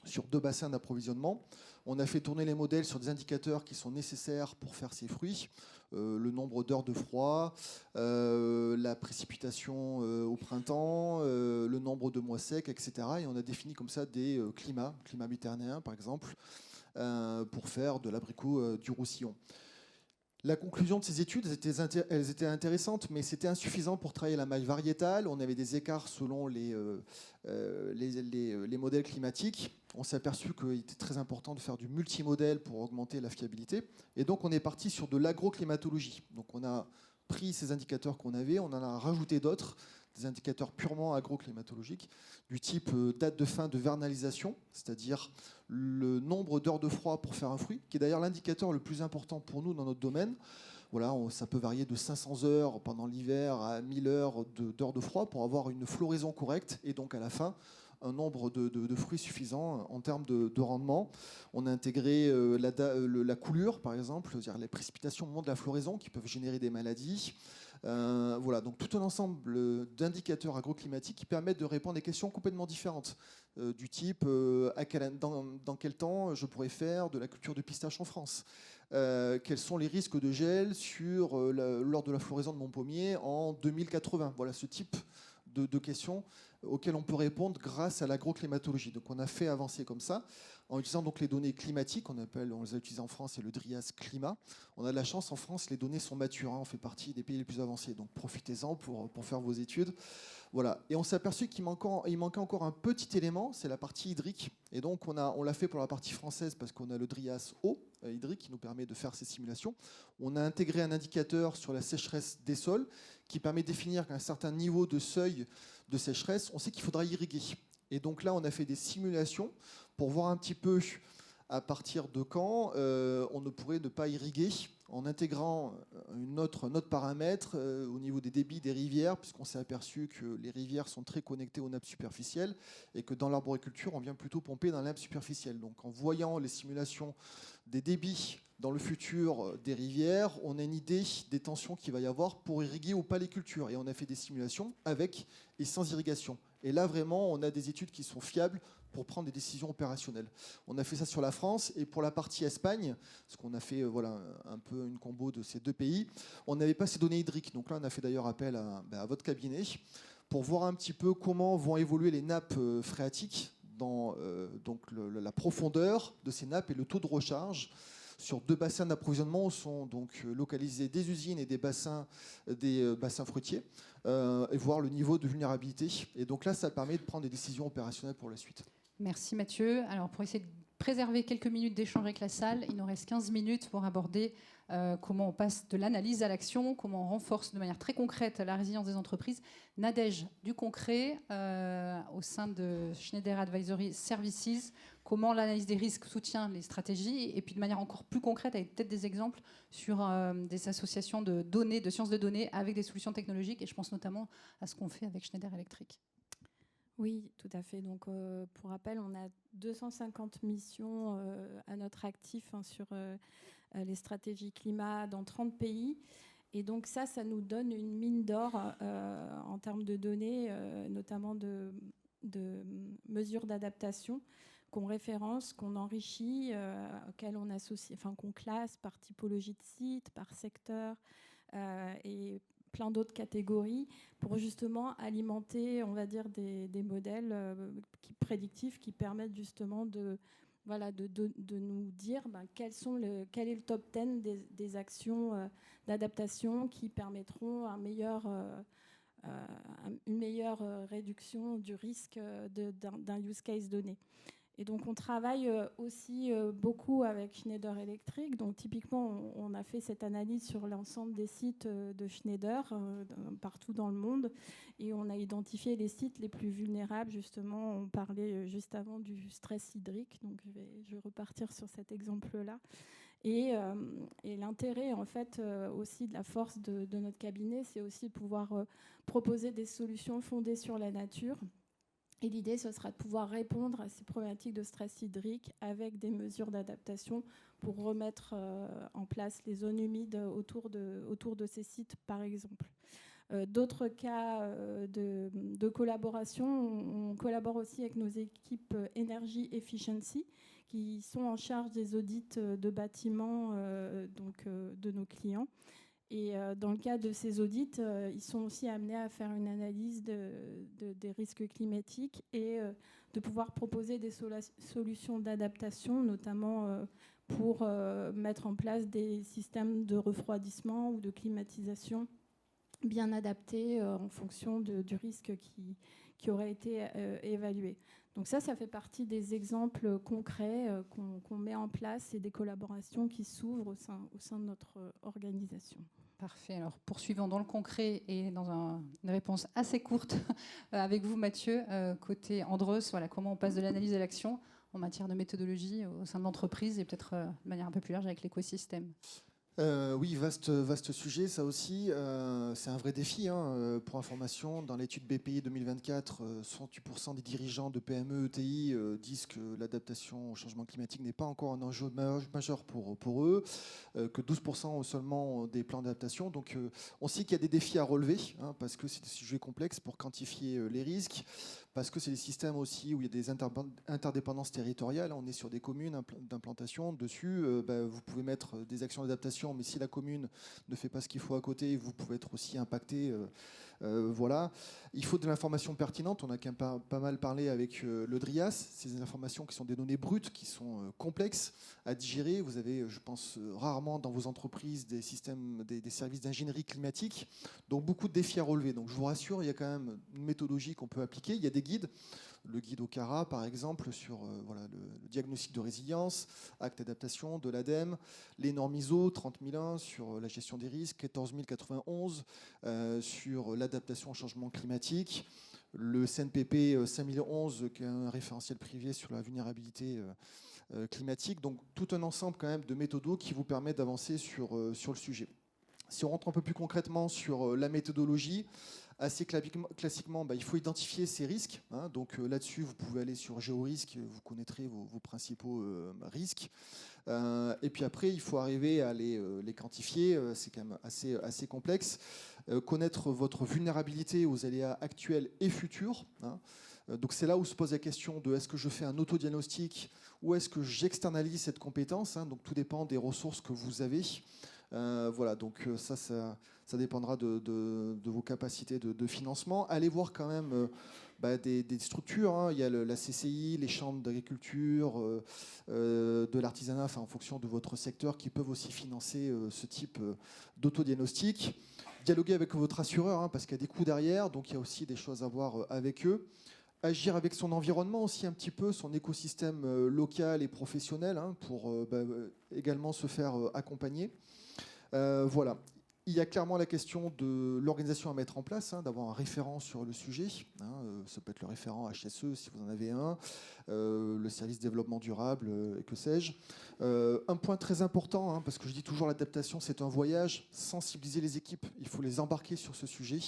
sur 2 bassins d'approvisionnement. On a fait tourner les modèles sur des indicateurs qui sont nécessaires pour faire ces fruits, le nombre d'heures de froid, la précipitation au printemps, le nombre de mois secs, etc. Et on a défini comme ça des climat méditerranéen par exemple, pour faire de l'abricot du Roussillon. La conclusion de ces études, elles étaient intéressantes, mais c'était insuffisant pour travailler la maille variétale. On avait des écarts selon les modèles climatiques. On s'est aperçu qu'il était très important de faire du multimodèle pour augmenter la fiabilité. Et donc, on est parti sur de l'agroclimatologie. Donc, on a pris ces indicateurs qu'on avait, on en a rajouté d'autres, des indicateurs purement agroclimatologiques, du type date de fin de vernalisation, c'est-à-dire le nombre d'heures de froid pour faire un fruit, qui est d'ailleurs l'indicateur le plus important pour nous dans notre domaine. Voilà, ça peut varier de 500 heures pendant l'hiver à 1000 heures d'heures de froid pour avoir une floraison correcte et donc à la fin un nombre de fruits suffisant en termes de rendement. On a intégré la coulure, par exemple, c'est-à-dire les précipitations au moment de la floraison qui peuvent générer des maladies. Voilà, donc tout un ensemble d'indicateurs agroclimatiques qui permettent de répondre à des questions complètement différentes, du type dans quel temps je pourrais faire de la culture de pistache en France, quels sont les risques de gel lors de la floraison de mon pommier en 2080. Voilà ce type de questions auxquelles on peut répondre grâce à l'agroclimatologie. Donc on a fait avancer comme ça, en utilisant donc les données climatiques, on les a utilisées en France, c'est le DRIAS Climat. On a de la chance, en France, les données sont matures, on fait partie des pays les plus avancés, donc profitez-en pour faire vos études. Voilà. Et on s'est aperçu qu'il manquait encore un petit élément, c'est la partie hydrique. Et donc on l'a fait pour la partie française parce qu'on a le DRIAS eau hydrique qui nous permet de faire ces simulations. On a intégré un indicateur sur la sécheresse des sols qui permet de définir qu'à un certain niveau de seuil de sécheresse, on sait qu'il faudra irriguer. Et donc là, on a fait des simulations pour voir un petit peu à partir de quand on ne pourrait ne pas irriguer en intégrant un autre paramètre au niveau des débits des rivières, puisqu'on s'est aperçu que les rivières sont très connectées aux nappes superficielles et que dans l'arboriculture, on vient plutôt pomper dans les nappes superficielles. Donc en voyant les simulations des débits dans le futur des rivières, on a une idée des tensions qu'il va y avoir pour irriguer ou pas les cultures. Et on a fait des simulations avec et sans irrigation. Et là, vraiment, on a des études qui sont fiables pour prendre des décisions opérationnelles. On a fait ça sur la France, et pour la partie Espagne, parce qu'on a fait un peu une combo de ces deux pays, on n'avait pas ces données hydriques. Donc là, on a fait d'ailleurs appel à votre cabinet pour voir un petit peu comment vont évoluer les nappes phréatiques dans la profondeur de ces nappes et le taux de recharge sur deux bassins d'approvisionnement où sont donc localisés des usines et des bassins fruitiers, et voir le niveau de vulnérabilité. Et donc là, ça permet de prendre des décisions opérationnelles pour la suite. Merci Mathieu. Alors pour essayer de préserver quelques minutes d'échange avec la salle, il nous reste 15 minutes pour aborder comment on passe de l'analyse à l'action, comment on renforce de manière très concrète la résilience des entreprises. Nadège, du concret, au sein de Schneider Advisory Services, comment l'analyse des risques soutient les stratégies, et puis de manière encore plus concrète, avec peut-être des exemples sur des associations de données, de sciences de données, avec des solutions technologiques, et je pense notamment à ce qu'on fait avec Schneider Electric. Oui, tout à fait. Donc, pour rappel, on a 250 missions à notre actif sur les stratégies climat dans 30 pays. Et donc ça nous donne une mine d'or en termes de données, notamment de mesures d'adaptation qu'on référence, qu'on enrichit, auxquelles on associe, qu'on classe par typologie de site, par secteur et plein d'autres catégories pour justement alimenter, on va dire, des modèles prédictifs qui permettent justement de nous dire quel est le top 10 des actions d'adaptation qui permettront une meilleure réduction du risque d'un use case donné. Et donc on travaille aussi beaucoup avec Schneider Electric. Donc typiquement, on a fait cette analyse sur l'ensemble des sites de Schneider partout dans le monde, et on a identifié les sites les plus vulnérables. Justement, on parlait juste avant du stress hydrique, donc je vais repartir sur cet exemple-là. Et l'intérêt, en fait, aussi de la force de notre cabinet, c'est aussi de pouvoir proposer des solutions fondées sur la nature. Et l'idée, ce sera de pouvoir répondre à ces problématiques de stress hydrique avec des mesures d'adaptation pour remettre en place les zones humides autour de ces sites, par exemple. D'autres cas de collaboration, on collabore aussi avec nos équipes Energy Efficiency, qui sont en charge des audits de bâtiments de nos clients. Et dans le cadre de ces audits, ils sont aussi amenés à faire une analyse des risques climatiques et de pouvoir proposer des solutions d'adaptation, notamment pour mettre en place des systèmes de refroidissement ou de climatisation bien adaptés en fonction du risque qui aurait été évalué. Donc ça fait partie des exemples concrets qu'on met en place et des collaborations qui s'ouvrent au sein de notre organisation. Parfait. Alors, poursuivons dans le concret et dans une réponse assez courte avec vous, Mathieu. Côté Andros, voilà, comment on passe de l'analyse à l'action en matière de méthodologie au sein de l'entreprise et peut-être de manière un peu plus large avec l'écosystème. Oui, vaste sujet, ça aussi. C'est un vrai défi. Pour information, dans l'étude BPI 2024, 68% des dirigeants de PME, ETI disent que l'adaptation au changement climatique n'est pas encore un enjeu majeur pour eux, que 12% seulement des plans d'adaptation. Donc on sait qu'il y a des défis à relever, parce que c'est des sujets complexes pour quantifier les risques, parce que c'est des systèmes aussi où il y a des interdépendances territoriales. On est sur des communes d'implantation. Dessus, vous pouvez mettre des actions d'adaptation, mais si la commune ne fait pas ce qu'il faut à côté, vous pouvez être aussi impacté. Voilà. Il faut de l'information pertinente. On a quand même pas mal parlé avec le DRIAS. C'est des informations qui sont des données brutes, qui sont complexes à digérer. Vous avez, je pense, rarement dans vos entreprises des systèmes, des services d'ingénierie climatique. Donc beaucoup de défis à relever. Donc je vous rassure, il y a quand même une méthodologie qu'on peut appliquer. Il y a des guides. Le guide OCARA, par exemple, sur le diagnostic de résilience, acte d'adaptation de l'ADEME, les normes ISO 30001 sur la gestion des risques, 14091 sur l'adaptation au changement climatique, le CNPP 5011, qui est un référentiel privé sur la vulnérabilité climatique. Donc tout un ensemble quand même de méthodos qui vous permet d'avancer sur le sujet. Si on rentre un peu plus concrètement sur la méthodologie, assez classiquement, il faut identifier ces risques. Donc là-dessus, vous pouvez aller sur GeoRisque, vous connaîtrez vos principaux risques. Et puis après, il faut arriver à les quantifier. C'est quand même assez complexe. Connaître votre vulnérabilité aux aléas actuels et futurs. Donc c'est là où se pose la question de est-ce que je fais un autodiagnostic ou est-ce que j'externalise cette compétence. Donc tout dépend des ressources que vous avez. Voilà, donc ça dépendra de vos capacités de financement. Allez voir quand même des structures. Il y a la CCI, les chambres d'agriculture, de l'artisanat, en fonction de votre secteur, qui peuvent aussi financer ce type d'autodiagnostic. Dialoguer avec votre assureur, parce qu'il y a des coûts derrière, donc il y a aussi des choses à voir avec eux. Agir avec son environnement aussi un petit peu, son écosystème local et professionnel, pour également se faire accompagner. Voilà. Il y a clairement la question de l'organisation à mettre en place, d'avoir un référent sur le sujet. Ça peut être le référent HSE si vous en avez un, le service développement durable, et que sais-je. Un point très important, parce que je dis toujours l'adaptation c'est un voyage, sensibiliser les équipes, il faut les embarquer sur ce sujet.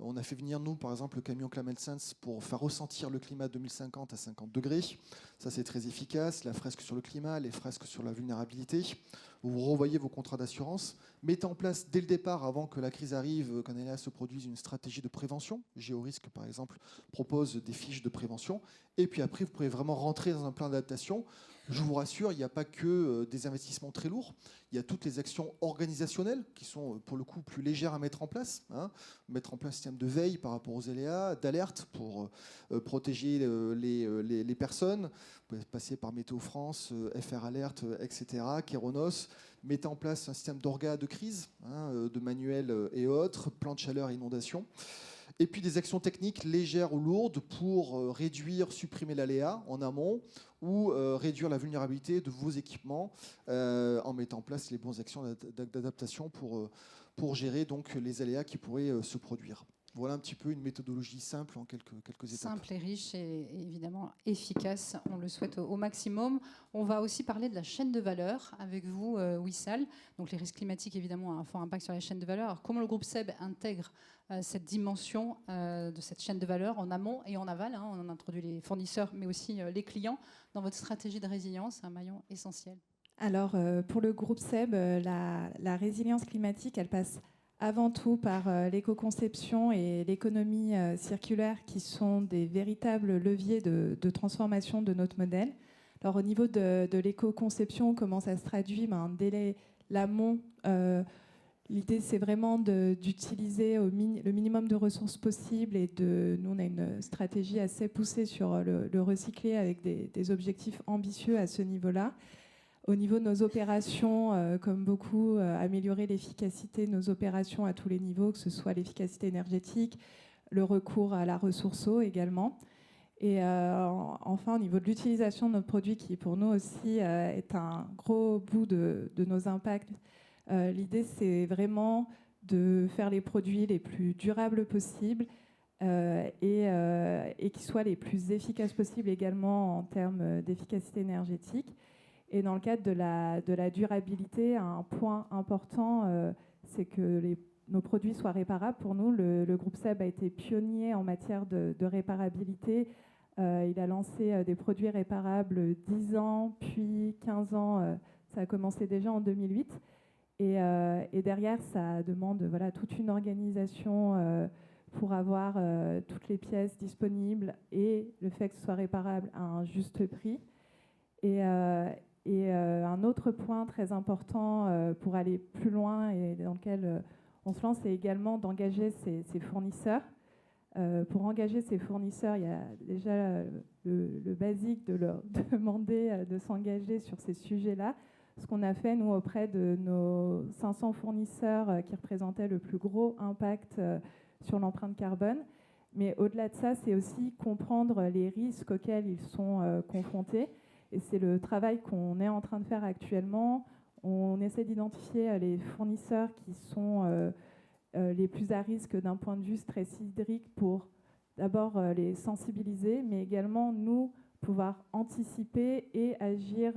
On a fait venir, nous, par exemple, le camion Climate Sense pour faire ressentir le climat 2050 à 50 degrés. Ça, c'est très efficace. La fresque sur le climat, les fresques sur la vulnérabilité. Vous revoyez vos contrats d'assurance. Mettez en place, dès le départ, avant que la crise arrive, qu'un aléa se produise, une stratégie de prévention. GeoRisque, par exemple, propose des fiches de prévention. Et puis après, vous pouvez vraiment rentrer dans un plan d'adaptation. Je vous rassure, il n'y a pas que des investissements très lourds. Il y a toutes les actions organisationnelles qui sont, pour le coup, plus légères à mettre en place. Mettre en place un système de veille par rapport aux aléas, d'alerte pour protéger les personnes. Vous pouvez passer par Météo France, FR Alert, etc., Kéronos. Mettez en place un système d'orgas de crise, de manuels et autres, plan de chaleur et inondation. Et puis des actions techniques légères ou lourdes pour réduire, supprimer l'aléa en amont ou réduire la vulnérabilité de vos équipements en mettant en place les bonnes actions d'adaptation pour gérer donc les aléas qui pourraient se produire. Voilà un petit peu une méthodologie simple en quelques étapes. Simple et riche et évidemment efficace, on le souhaite au maximum. On va aussi parler de la chaîne de valeur avec vous, Wissal. Donc les risques climatiques évidemment ont un fort impact sur la chaîne de valeur. Alors comment le groupe SEB intègre cette dimension de cette chaîne de valeur en amont et en aval, on a introduit les fournisseurs mais aussi les clients dans votre stratégie de résilience, c'est un maillon essentiel. Alors pour le groupe SEB, la résilience climatique, elle passe avant tout par l'éco-conception et l'économie circulaire qui sont des véritables leviers de transformation de notre modèle. Alors au niveau de l'éco-conception, comment ça se traduit dès l'amont, l'idée c'est vraiment d'utiliser le minimum de ressources possibles et nous on a une stratégie assez poussée sur le recycler avec des objectifs ambitieux à ce niveau-là. Au niveau de nos opérations, comme beaucoup, améliorer l'efficacité de nos opérations à tous les niveaux, que ce soit l'efficacité énergétique, le recours à la ressource eau également. Et enfin, au niveau de l'utilisation de nos produits, qui pour nous aussi est un gros bout de nos impacts, L'idée, c'est vraiment de faire les produits les plus durables possibles et qui soient les plus efficaces possibles également en termes d'efficacité énergétique. Et dans le cadre de la durabilité, un point important, c'est que nos produits soient réparables. Pour nous, le groupe SEB a été pionnier en matière de réparabilité. Il a lancé des produits réparables 10 ans, puis 15 ans. Ça a commencé déjà en 2008. Et derrière, ça demande toute une organisation pour avoir toutes les pièces disponibles et le fait que ce soit réparable à un juste prix. Et un autre point très important pour aller plus loin et dans lequel on se lance, c'est également d'engager ses fournisseurs. Pour engager ses fournisseurs, il y a déjà le basique de leur demander de s'engager sur ces sujets-là. Ce qu'on a fait, nous, auprès de nos 500 fournisseurs qui représentaient le plus gros impact sur l'empreinte carbone. Mais au-delà de ça, c'est aussi comprendre les risques auxquels ils sont confrontés. Et c'est le travail qu'on est en train de faire actuellement. On essaie d'identifier les fournisseurs qui sont les plus à risque d'un point de vue stress hydrique pour d'abord les sensibiliser, mais également nous pouvoir anticiper et agir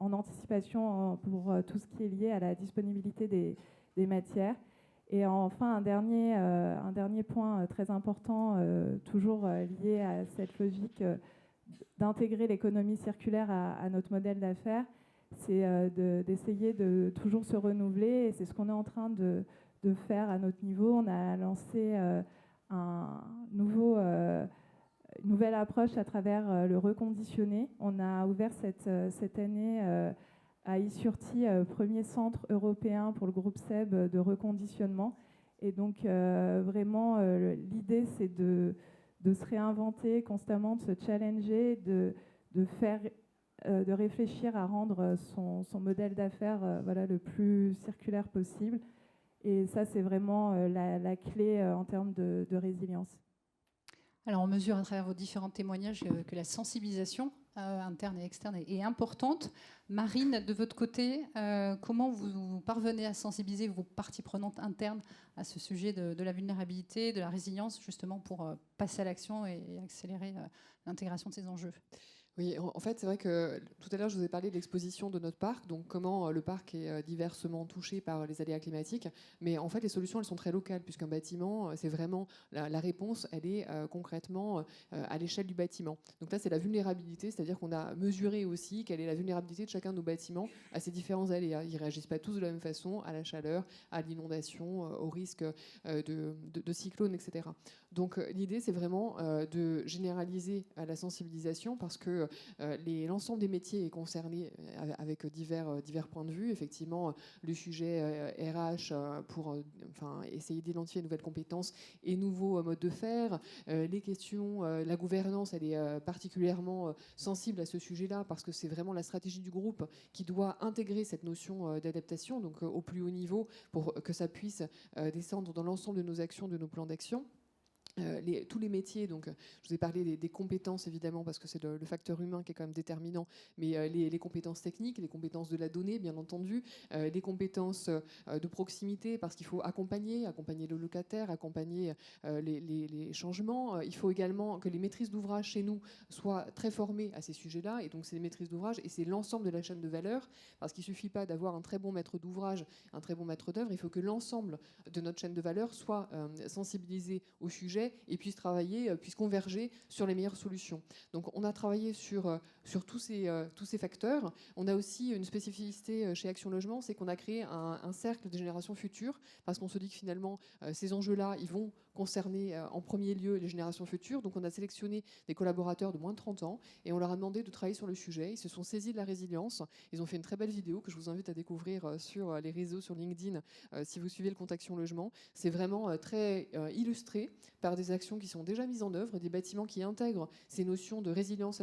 en anticipation pour tout ce qui est lié à la disponibilité des matières. Et enfin, un dernier point très important, toujours lié à cette logique d'intégrer l'économie circulaire à notre modèle d'affaires, c'est d'essayer de toujours se renouveler. Et c'est ce qu'on est en train de faire à notre niveau. On a lancé une nouvelle approche à travers le reconditionné. On a ouvert cette année à Issurti, premier centre européen pour le groupe SEB de reconditionnement. Et donc vraiment, l'idée, c'est de se réinventer constamment, de se challenger, de réfléchir à rendre son modèle d'affaires le plus circulaire possible. Et ça, c'est vraiment la clé en termes de résilience. Alors, on mesure à travers vos différents témoignages que la sensibilisation interne et externe est importante. Marine, de votre côté, comment vous parvenez à sensibiliser vos parties prenantes internes à ce sujet de la vulnérabilité, de la résilience, justement pour passer à l'action et accélérer l'intégration de ces enjeux ? Oui, en fait, c'est vrai que tout à l'heure, je vous ai parlé de l'exposition de notre parc, donc comment le parc est diversement touché par les aléas climatiques. Mais en fait, les solutions, elles sont très locales, puisqu'un bâtiment, c'est vraiment la réponse, elle est concrètement à l'échelle du bâtiment. Donc là, c'est la vulnérabilité, c'est-à-dire qu'on a mesuré aussi quelle est la vulnérabilité de chacun de nos bâtiments à ces différents aléas. Ils ne réagissent pas tous de la même façon à la chaleur, à l'inondation, au risque de cyclones, etc. Donc l'idée, c'est vraiment de généraliser la sensibilisation, parce que l'ensemble des métiers est concerné avec divers points de vue. Effectivement, le sujet RH pour essayer d'identifier de nouvelles compétences et nouveaux modes de faire. Les questions, la gouvernance, elle est particulièrement sensible à ce sujet-là, parce que c'est vraiment la stratégie du groupe qui doit intégrer cette notion d'adaptation, donc au plus haut niveau, pour que ça puisse descendre dans l'ensemble de nos actions, de nos plans d'action. Tous les métiers, donc je vous ai parlé des compétences évidemment, parce que c'est le facteur humain qui est quand même déterminant, mais les compétences techniques, les compétences de la donnée bien entendu, les compétences de proximité, parce qu'il faut accompagner le locataire, accompagner les changements. Il faut également que les maîtrises d'ouvrage chez nous soient très formées à ces sujets-là, et donc c'est les maîtrises d'ouvrage et c'est l'ensemble de la chaîne de valeur, parce qu'il ne suffit pas d'avoir un très bon maître d'ouvrage, un très bon maître d'œuvre, il faut que l'ensemble de notre chaîne de valeur soit sensibilisé au sujet et puisse travailler, puisse converger sur les meilleures solutions. Donc on a travaillé sur tous ces facteurs. On a aussi une spécificité chez Action Logement, c'est qu'on a créé un cercle des générations futures, parce qu'on se dit que finalement ces enjeux-là, ils vont concerner en premier lieu les générations futures. Donc on a sélectionné des collaborateurs de moins de 30 ans et on leur a demandé de travailler sur le sujet. Ils se sont saisis de la résilience. Ils ont fait une très belle vidéo que je vous invite à découvrir sur les réseaux, sur LinkedIn, si vous suivez le compte Action Logement. C'est vraiment très illustré par des actions qui sont déjà mises en œuvre, des bâtiments qui intègrent ces notions de résilience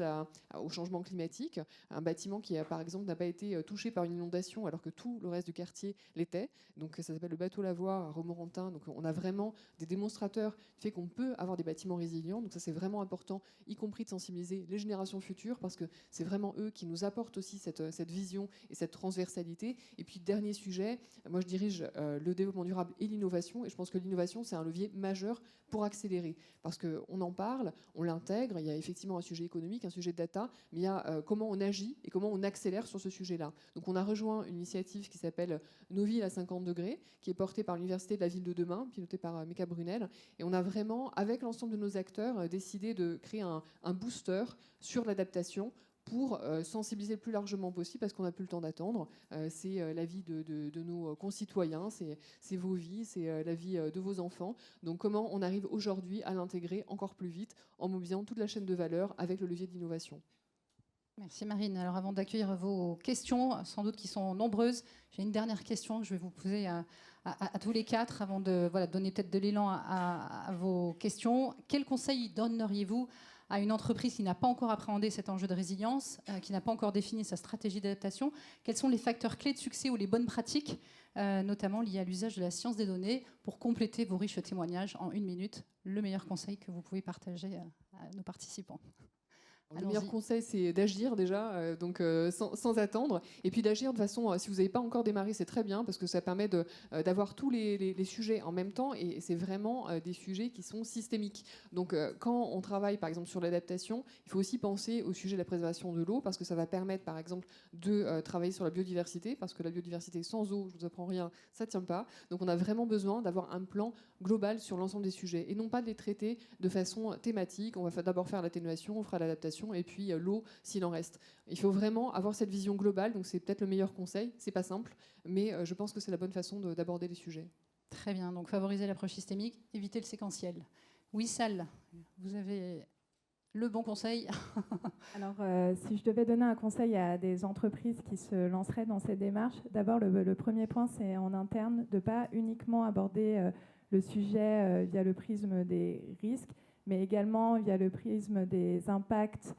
au changement climatique. Un bâtiment qui, par exemple, n'a pas été touché par une inondation alors que tout le reste du quartier l'était. Donc ça s'appelle le bateau Lavoie à Romorantin. Donc on a vraiment des démonstrations démonstrateur du fait qu'on peut avoir des bâtiments résilients. Donc ça, c'est vraiment important, y compris de sensibiliser les générations futures, parce que c'est vraiment eux qui nous apportent aussi cette vision et cette transversalité. Et puis, dernier sujet, moi, je dirige le développement durable et l'innovation. Et je pense que l'innovation, c'est un levier majeur pour accélérer. Parce qu'on en parle, on l'intègre. Il y a effectivement un sujet économique, un sujet de data, mais il y a comment on agit et comment on accélère sur ce sujet-là. Donc, on a rejoint une initiative qui s'appelle Nos villes à 50 degrés, qui est portée par l'Université de la ville de demain, pilotée par Meka Brunel. Et on a vraiment, avec l'ensemble de nos acteurs, décidé de créer un booster sur l'adaptation pour sensibiliser le plus largement possible, parce qu'on n'a plus le temps d'attendre. C'est la vie de nos concitoyens, c'est vos vies, c'est la vie de vos enfants. Donc comment on arrive aujourd'hui à l'intégrer encore plus vite en mobilisant toute la chaîne de valeur avec le levier d'innovation. Merci Marine. Alors avant d'accueillir vos questions, sans doute qui sont nombreuses, j'ai une dernière question que je vais vous poser à tous les quatre avant de donner peut-être de l'élan à vos questions. Quel conseil donneriez-vous à une entreprise qui n'a pas encore appréhendé cet enjeu de résilience, qui n'a pas encore défini sa stratégie d'adaptation? Quels sont les facteurs clés de succès ou les bonnes pratiques, notamment liées à l'usage de la science des données, pour compléter vos riches témoignages en 1 minute? Le meilleur conseil que vous pouvez partager à nos participants. Le meilleur conseil, c'est d'agir déjà, donc sans attendre. Et puis d'agir de façon, si vous n'avez pas encore démarré, c'est très bien, parce que ça permet d'avoir tous les sujets en même temps. Et c'est vraiment des sujets qui sont systémiques. Donc quand on travaille, par exemple, sur l'adaptation, il faut aussi penser au sujet de la préservation de l'eau, parce que ça va permettre, par exemple, de travailler sur la biodiversité, parce que la biodiversité sans eau, je ne vous apprends rien, ça ne tient pas. Donc on a vraiment besoin d'avoir un plan global sur l'ensemble des sujets, et non pas de les traiter de façon thématique. On va d'abord faire l'atténuation, on fera l'adaptation, et puis l'eau s'il en reste. Il faut vraiment avoir cette vision globale, donc c'est peut-être le meilleur conseil. C'est pas simple, mais je pense que c'est la bonne façon d'aborder les sujets. Très bien, donc favoriser l'approche systémique, éviter le séquentiel. Oui, Sal, vous avez le bon conseil. Alors, si je devais donner un conseil à des entreprises qui se lanceraient dans cette démarche, d'abord, le premier point, c'est en interne, de ne pas uniquement aborder le sujet via le prisme des risques, mais également via le prisme des impacts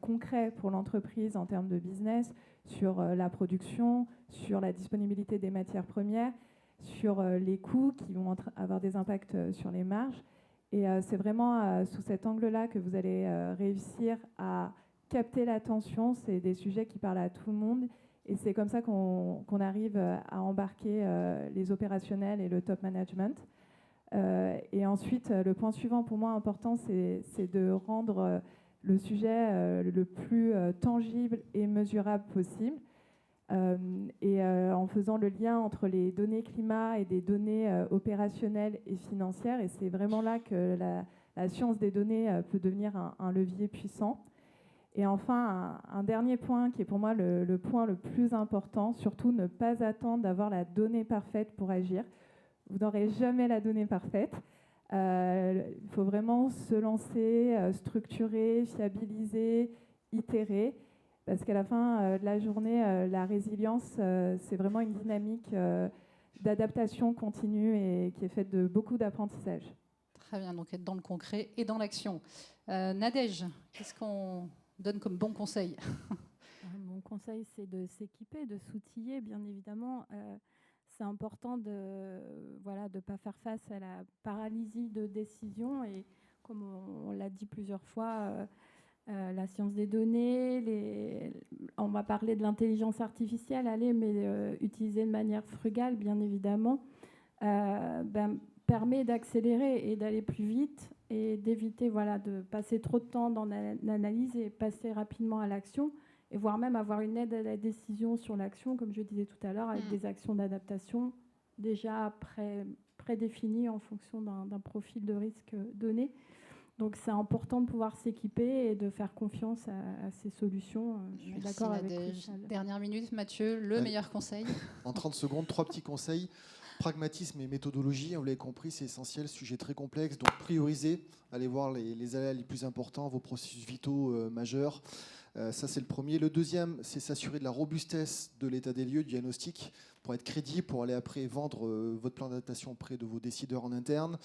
concrets pour l'entreprise en termes de business, sur la production, sur la disponibilité des matières premières, sur les coûts qui vont avoir des impacts sur les marges. Et c'est vraiment sous cet angle-là que vous allez réussir à capter l'attention. C'est des sujets qui parlent à tout le monde. Et c'est comme ça qu'on arrive à embarquer les opérationnels et le top management. Et ensuite, le point suivant pour moi important, c'est de rendre le sujet le plus tangible et mesurable possible. En faisant le lien entre les données climat et des données opérationnelles et financières. Et c'est vraiment là que la science des données peut devenir un levier puissant. Et enfin, un dernier point qui est pour moi le point le plus important, surtout ne pas attendre d'avoir la donnée parfaite pour agir. Vous n'aurez jamais la donnée parfaite. Il faut vraiment se lancer, structurer, fiabiliser, itérer. Parce qu'à la fin de la journée, la résilience, c'est vraiment une dynamique d'adaptation continue et qui est faite de beaucoup d'apprentissage. Très bien, donc être dans le concret et dans l'action. Nadège, qu'est-ce qu'on donne comme bon conseil? Mon conseil, c'est de s'équiper, de s'outiller, bien évidemment. C'est important de ne pas faire face à la paralysie de décision. Et comme on l'a dit plusieurs fois, la science des données, on va parler de l'intelligence artificielle, mais utilisée de manière frugale, bien évidemment, permet d'accélérer et d'aller plus vite et d'éviter de passer trop de temps dans l'analyse et passer rapidement à l'action, et voire même avoir une aide à la décision sur l'action, comme je disais tout à l'heure, avec des actions d'adaptation déjà prédéfinies en fonction d'un profil de risque donné. Donc c'est important de pouvoir s'équiper et de faire confiance à ces solutions. Je suis d'accord avec Richard. Dernière minute, Mathieu, le meilleur conseil? En 30 secondes, 3 petits conseils. Pragmatisme et méthodologie, vous l'avez compris, c'est essentiel, sujet très complexe. Donc prioriser, allez voir les aléas les plus importants, vos processus vitaux majeurs. Ça, c'est le premier. Le deuxième, c'est s'assurer de la robustesse de l'état des lieux, du diagnostic. pour être crédible, pour aller après vendre votre plan d'adaptation auprès de vos décideurs en interne.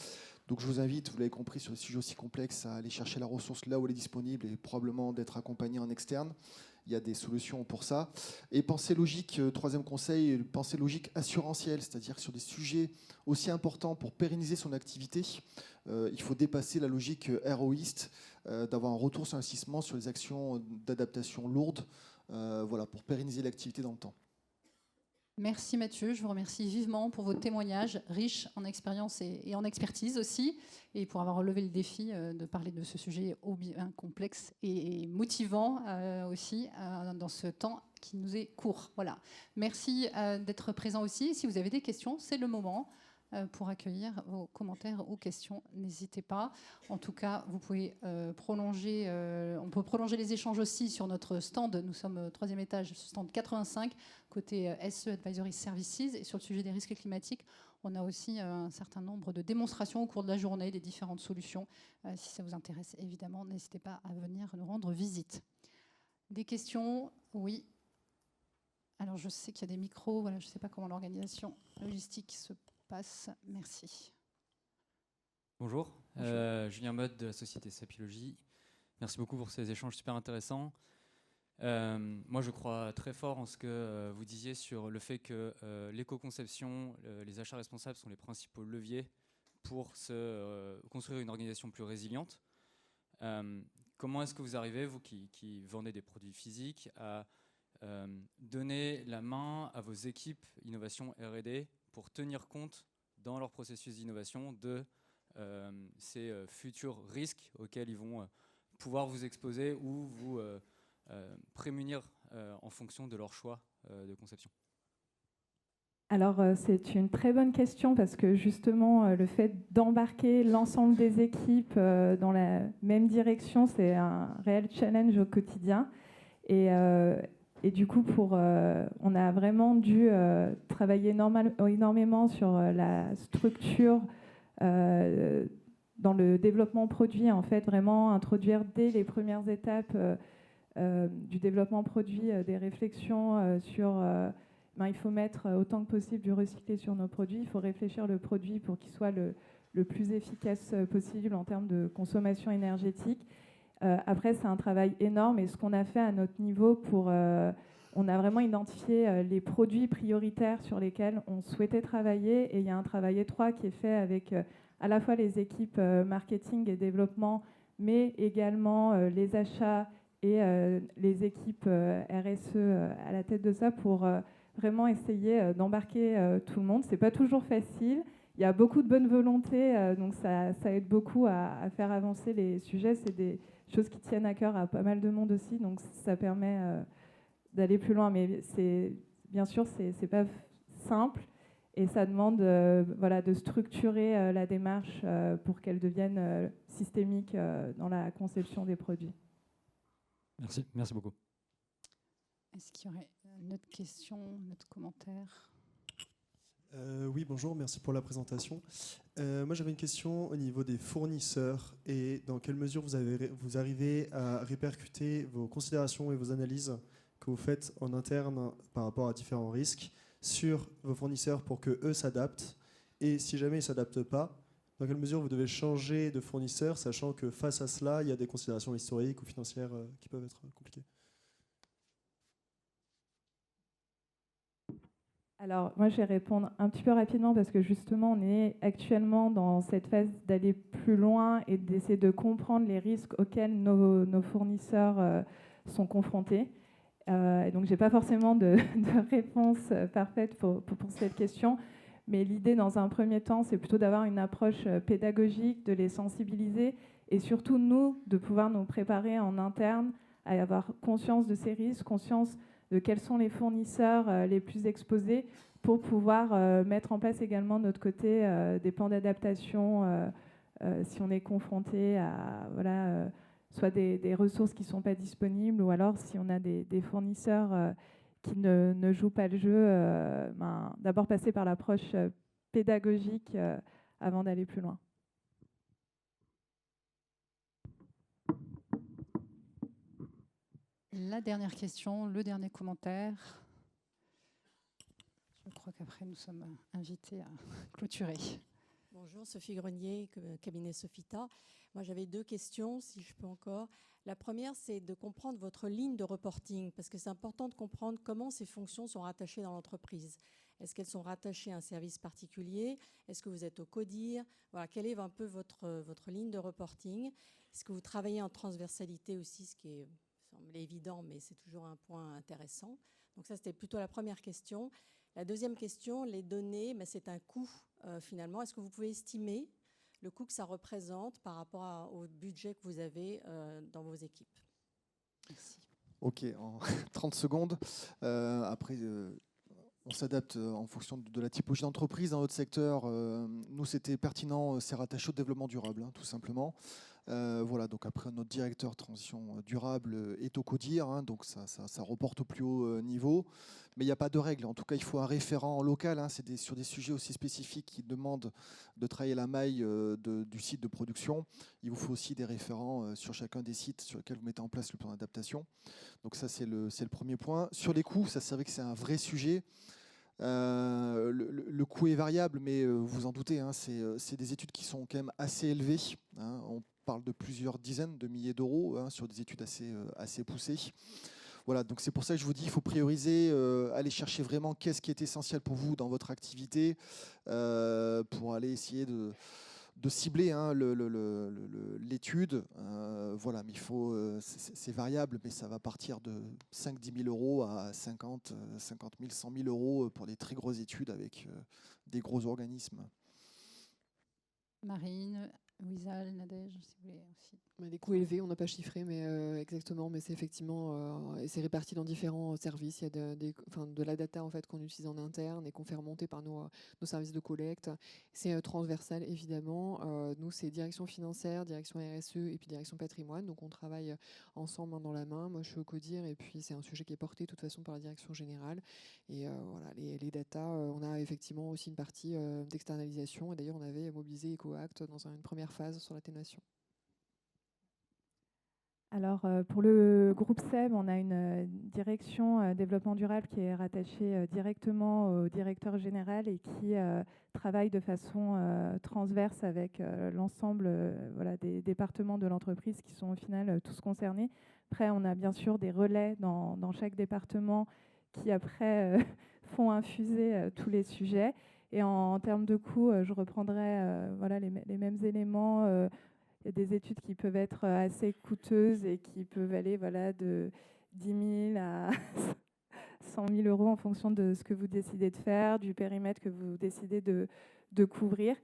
Donc je vous invite, vous l'avez compris, sur des sujets aussi complexes, à aller chercher la ressource là où elle est disponible et probablement d'être accompagné en externe. Il y a des solutions pour ça. Et pensée logique, troisième conseil, pensée logique assurantielle, c'est-à-dire que sur des sujets aussi importants pour pérenniser son activité, il faut dépasser la logique héroïste, d'avoir un retour sur investissement sur les actions d'adaptation lourdes, voilà, pour pérenniser l'activité dans le temps. Merci Mathieu, je vous remercie vivement pour votre témoignage riche en expérience et en expertise aussi, et pour avoir relevé le défi de parler de ce sujet bien complexe et motivant aussi dans ce temps qui nous est court. Voilà. Merci d'être présent aussi. Si vous avez des questions, c'est le moment pour accueillir vos commentaires ou questions. N'hésitez pas. En tout cas, vous pouvez prolonger. On peut prolonger les échanges aussi sur notre stand. Nous sommes au 3e étage, stand 85, côté SE Advisory Services. Et sur le sujet des risques climatiques, on a aussi un certain nombre de démonstrations au cours de la journée des différentes solutions. Si ça vous intéresse, évidemment, n'hésitez pas à venir nous rendre visite. Des questions? Oui. Alors, je sais qu'il y a des micros. Voilà, je ne sais pas comment l'organisation logistique se passe. Merci. Bonjour. Julien Mode de la société Sapilogie. Merci beaucoup pour ces échanges super intéressants. Moi, je crois très fort en ce que vous disiez sur le fait que l'éco-conception, les achats responsables sont les principaux leviers pour construire une organisation plus résiliente. Comment est-ce que vous arrivez, vous qui vendez des produits physiques, à donner la main à vos équipes innovation R&D pour tenir compte dans leur processus d'innovation de ces futurs risques auxquels ils vont pouvoir vous exposer ou vous prémunir en fonction de leur choix de conception? Alors, c'est une très bonne question parce que justement, le fait d'embarquer l'ensemble des équipes dans la même direction, c'est un réel challenge au quotidien. Et du coup, on a vraiment dû travailler énormément sur la structure dans le développement produit, en fait, vraiment introduire dès les premières étapes du développement produit des réflexions sur il faut mettre autant que possible du recyclé sur nos produits, il faut réfléchir le produit pour qu'il soit le plus efficace possible en termes de consommation énergétique. Après, c'est un travail énorme et ce qu'on a fait à notre niveau, on a vraiment identifié les produits prioritaires sur lesquels on souhaitait travailler, et il y a un travail étroit qui est fait avec à la fois les équipes marketing et développement, mais également les achats et les équipes RSE à la tête de ça pour vraiment essayer d'embarquer tout le monde. C'est pas toujours facile. Il y a beaucoup de bonne volonté, donc ça aide beaucoup à faire avancer les sujets. C'est des choses qui tiennent à cœur à pas mal de monde aussi, donc ça permet d'aller plus loin. Mais bien sûr, c'est pas simple et ça demande de structurer la démarche pour qu'elle devienne systémique dans la conception des produits. Merci beaucoup. Est-ce qu'il y aurait une autre question, un autre commentaire? Oui, bonjour, merci pour la présentation. Moi, j'avais une question au niveau des fournisseurs et dans quelle mesure vous arrivez à répercuter vos considérations et vos analyses que vous faites en interne par rapport à différents risques sur vos fournisseurs pour qu'eux s'adaptent, et si jamais ils ne s'adaptent pas, dans quelle mesure vous devez changer de fournisseur, sachant que face à cela, il y a des considérations historiques ou financières qui peuvent être compliquées. Alors, moi, je vais répondre un petit peu rapidement parce que justement, on est actuellement dans cette phase d'aller plus loin et d'essayer de comprendre les risques auxquels nos fournisseurs sont confrontés. Et donc, je n'ai pas forcément de réponse parfaite pour cette question. Mais l'idée, dans un premier temps, c'est plutôt d'avoir une approche pédagogique, de les sensibiliser et surtout, nous, de pouvoir nous préparer en interne à avoir conscience de ces risques, conscience de quels sont les fournisseurs les plus exposés pour pouvoir mettre en place également de notre côté des plans d'adaptation si on est confronté à soit des ressources qui ne sont pas disponibles ou alors si on a des fournisseurs qui ne jouent pas le jeu, d'abord passer par l'approche pédagogique avant d'aller plus loin. La dernière question, le dernier commentaire. Je crois crois qu'après, nous sommes invités à clôturer. Bonjour, Sophie Grenier, cabinet Sophita. Moi, j'avais 2 questions, si je peux encore. La première, c'est de comprendre votre ligne de reporting, parce que c'est important de comprendre comment ces fonctions sont rattachées dans l'entreprise. Est-ce qu'elles sont rattachées à un service particulier? Est-ce que vous êtes au CODIR? Voilà, quelle est un peu votre ligne de reporting? Est-ce que vous travaillez en transversalité aussi, ce qui semble évident, mais c'est toujours un point intéressant. Donc ça, c'était plutôt la première question. La deuxième question, les données, mais c'est un coût finalement. Est-ce que vous pouvez estimer le coût que ça représente par rapport au budget que vous avez dans vos équipes? Merci. Ok, en 30 secondes. Après, on s'adapte en fonction de la typologie d'entreprise. Dans notre secteur, nous, c'était pertinent, c'est rattaché au développement durable, hein, tout simplement. Voilà, donc après, notre directeur transition durable est au CODIR, donc ça reporte au plus haut niveau. Mais il n'y a pas de règle. En tout cas, il faut un référent local. C'est sur des sujets aussi spécifiques qui demandent de travailler la maille du site de production. Il vous faut aussi des référents sur chacun des sites sur lesquels vous mettez en place le plan d'adaptation. Donc ça, c'est le premier point. Sur les coûts, ça, c'est vrai que c'est un vrai sujet. Le coût est variable, mais vous vous en doutez, c'est des études qui sont quand même assez élevées. On parle de plusieurs dizaines de milliers d'euros sur des études assez poussées. Voilà, donc c'est pour ça que je vous dis, il faut prioriser, aller chercher vraiment qu'est-ce qui est essentiel pour vous dans votre activité, pour aller essayer de cibler l'étude. Voilà, mais c'est variable, mais ça va partir de 5-10 000 euros à 50 000, 100 000 euros pour des très grosses études avec des gros organismes. Marine, Louisa, Nadège, si vous voulez aussi. Des coûts élevés, on n'a pas chiffré, mais exactement, mais c'est effectivement, et c'est réparti dans différents services. Il y a de la data en fait qu'on utilise en interne et qu'on fait remonter par nos services de collecte. C'est transversal évidemment. Nous, c'est direction financière, direction RSE et puis direction patrimoine. Donc on travaille ensemble main dans la main. Moi, je suis au CODIR et puis c'est un sujet qui est porté de toute façon par la direction générale. Et voilà, les data, on a effectivement aussi une partie d'externalisation. Et d'ailleurs, on avait mobilisé EcoAct dans une première phase sur l'atténuation. Alors, pour le groupe SEB, on a une direction développement durable qui est rattachée directement au directeur général et qui travaille de façon transverse avec l'ensemble des départements de l'entreprise qui sont au final tous concernés. Après, on a bien sûr des relais dans chaque département qui après font infuser tous les sujets. Et en termes de coûts, je reprendrai les mêmes éléments. Il y a des études qui peuvent être assez coûteuses et qui peuvent aller de 10 000 à 100 000 euros en fonction de ce que vous décidez de faire, du périmètre que vous décidez de couvrir.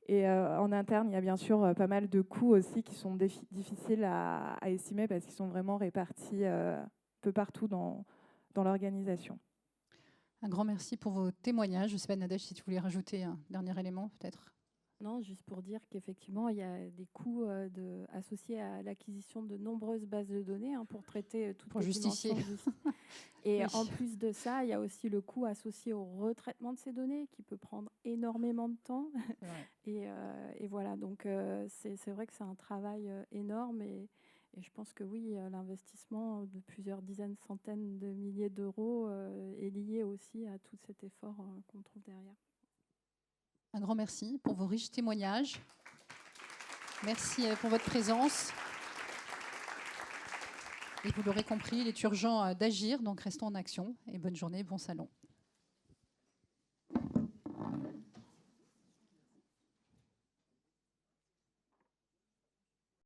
Et en interne, il y a bien sûr pas mal de coûts aussi qui sont difficiles à estimer parce qu'ils sont vraiment répartis un peu partout dans l'organisation. Un grand merci pour vos témoignages. Je ne sais pas, Nadège, si tu voulais rajouter un dernier élément, peut-être. Non, juste pour dire qu'effectivement, il y a des coûts associés à l'acquisition de nombreuses bases de données pour traiter toutes les justifier. dimensions. Et Oui. en plus de ça, il y a aussi le coût associé au retraitement de ces données qui peut prendre énormément de temps. Et voilà, donc c'est vrai que c'est un travail énorme et je pense que oui, l'investissement de plusieurs dizaines, centaines de milliers d'euros est lié aussi à tout cet effort qu'on trouve derrière. Un grand merci pour vos riches témoignages. Merci pour votre présence. Et vous l'aurez compris, il est urgent d'agir, donc restons en action. Et bonne journée, bon salon.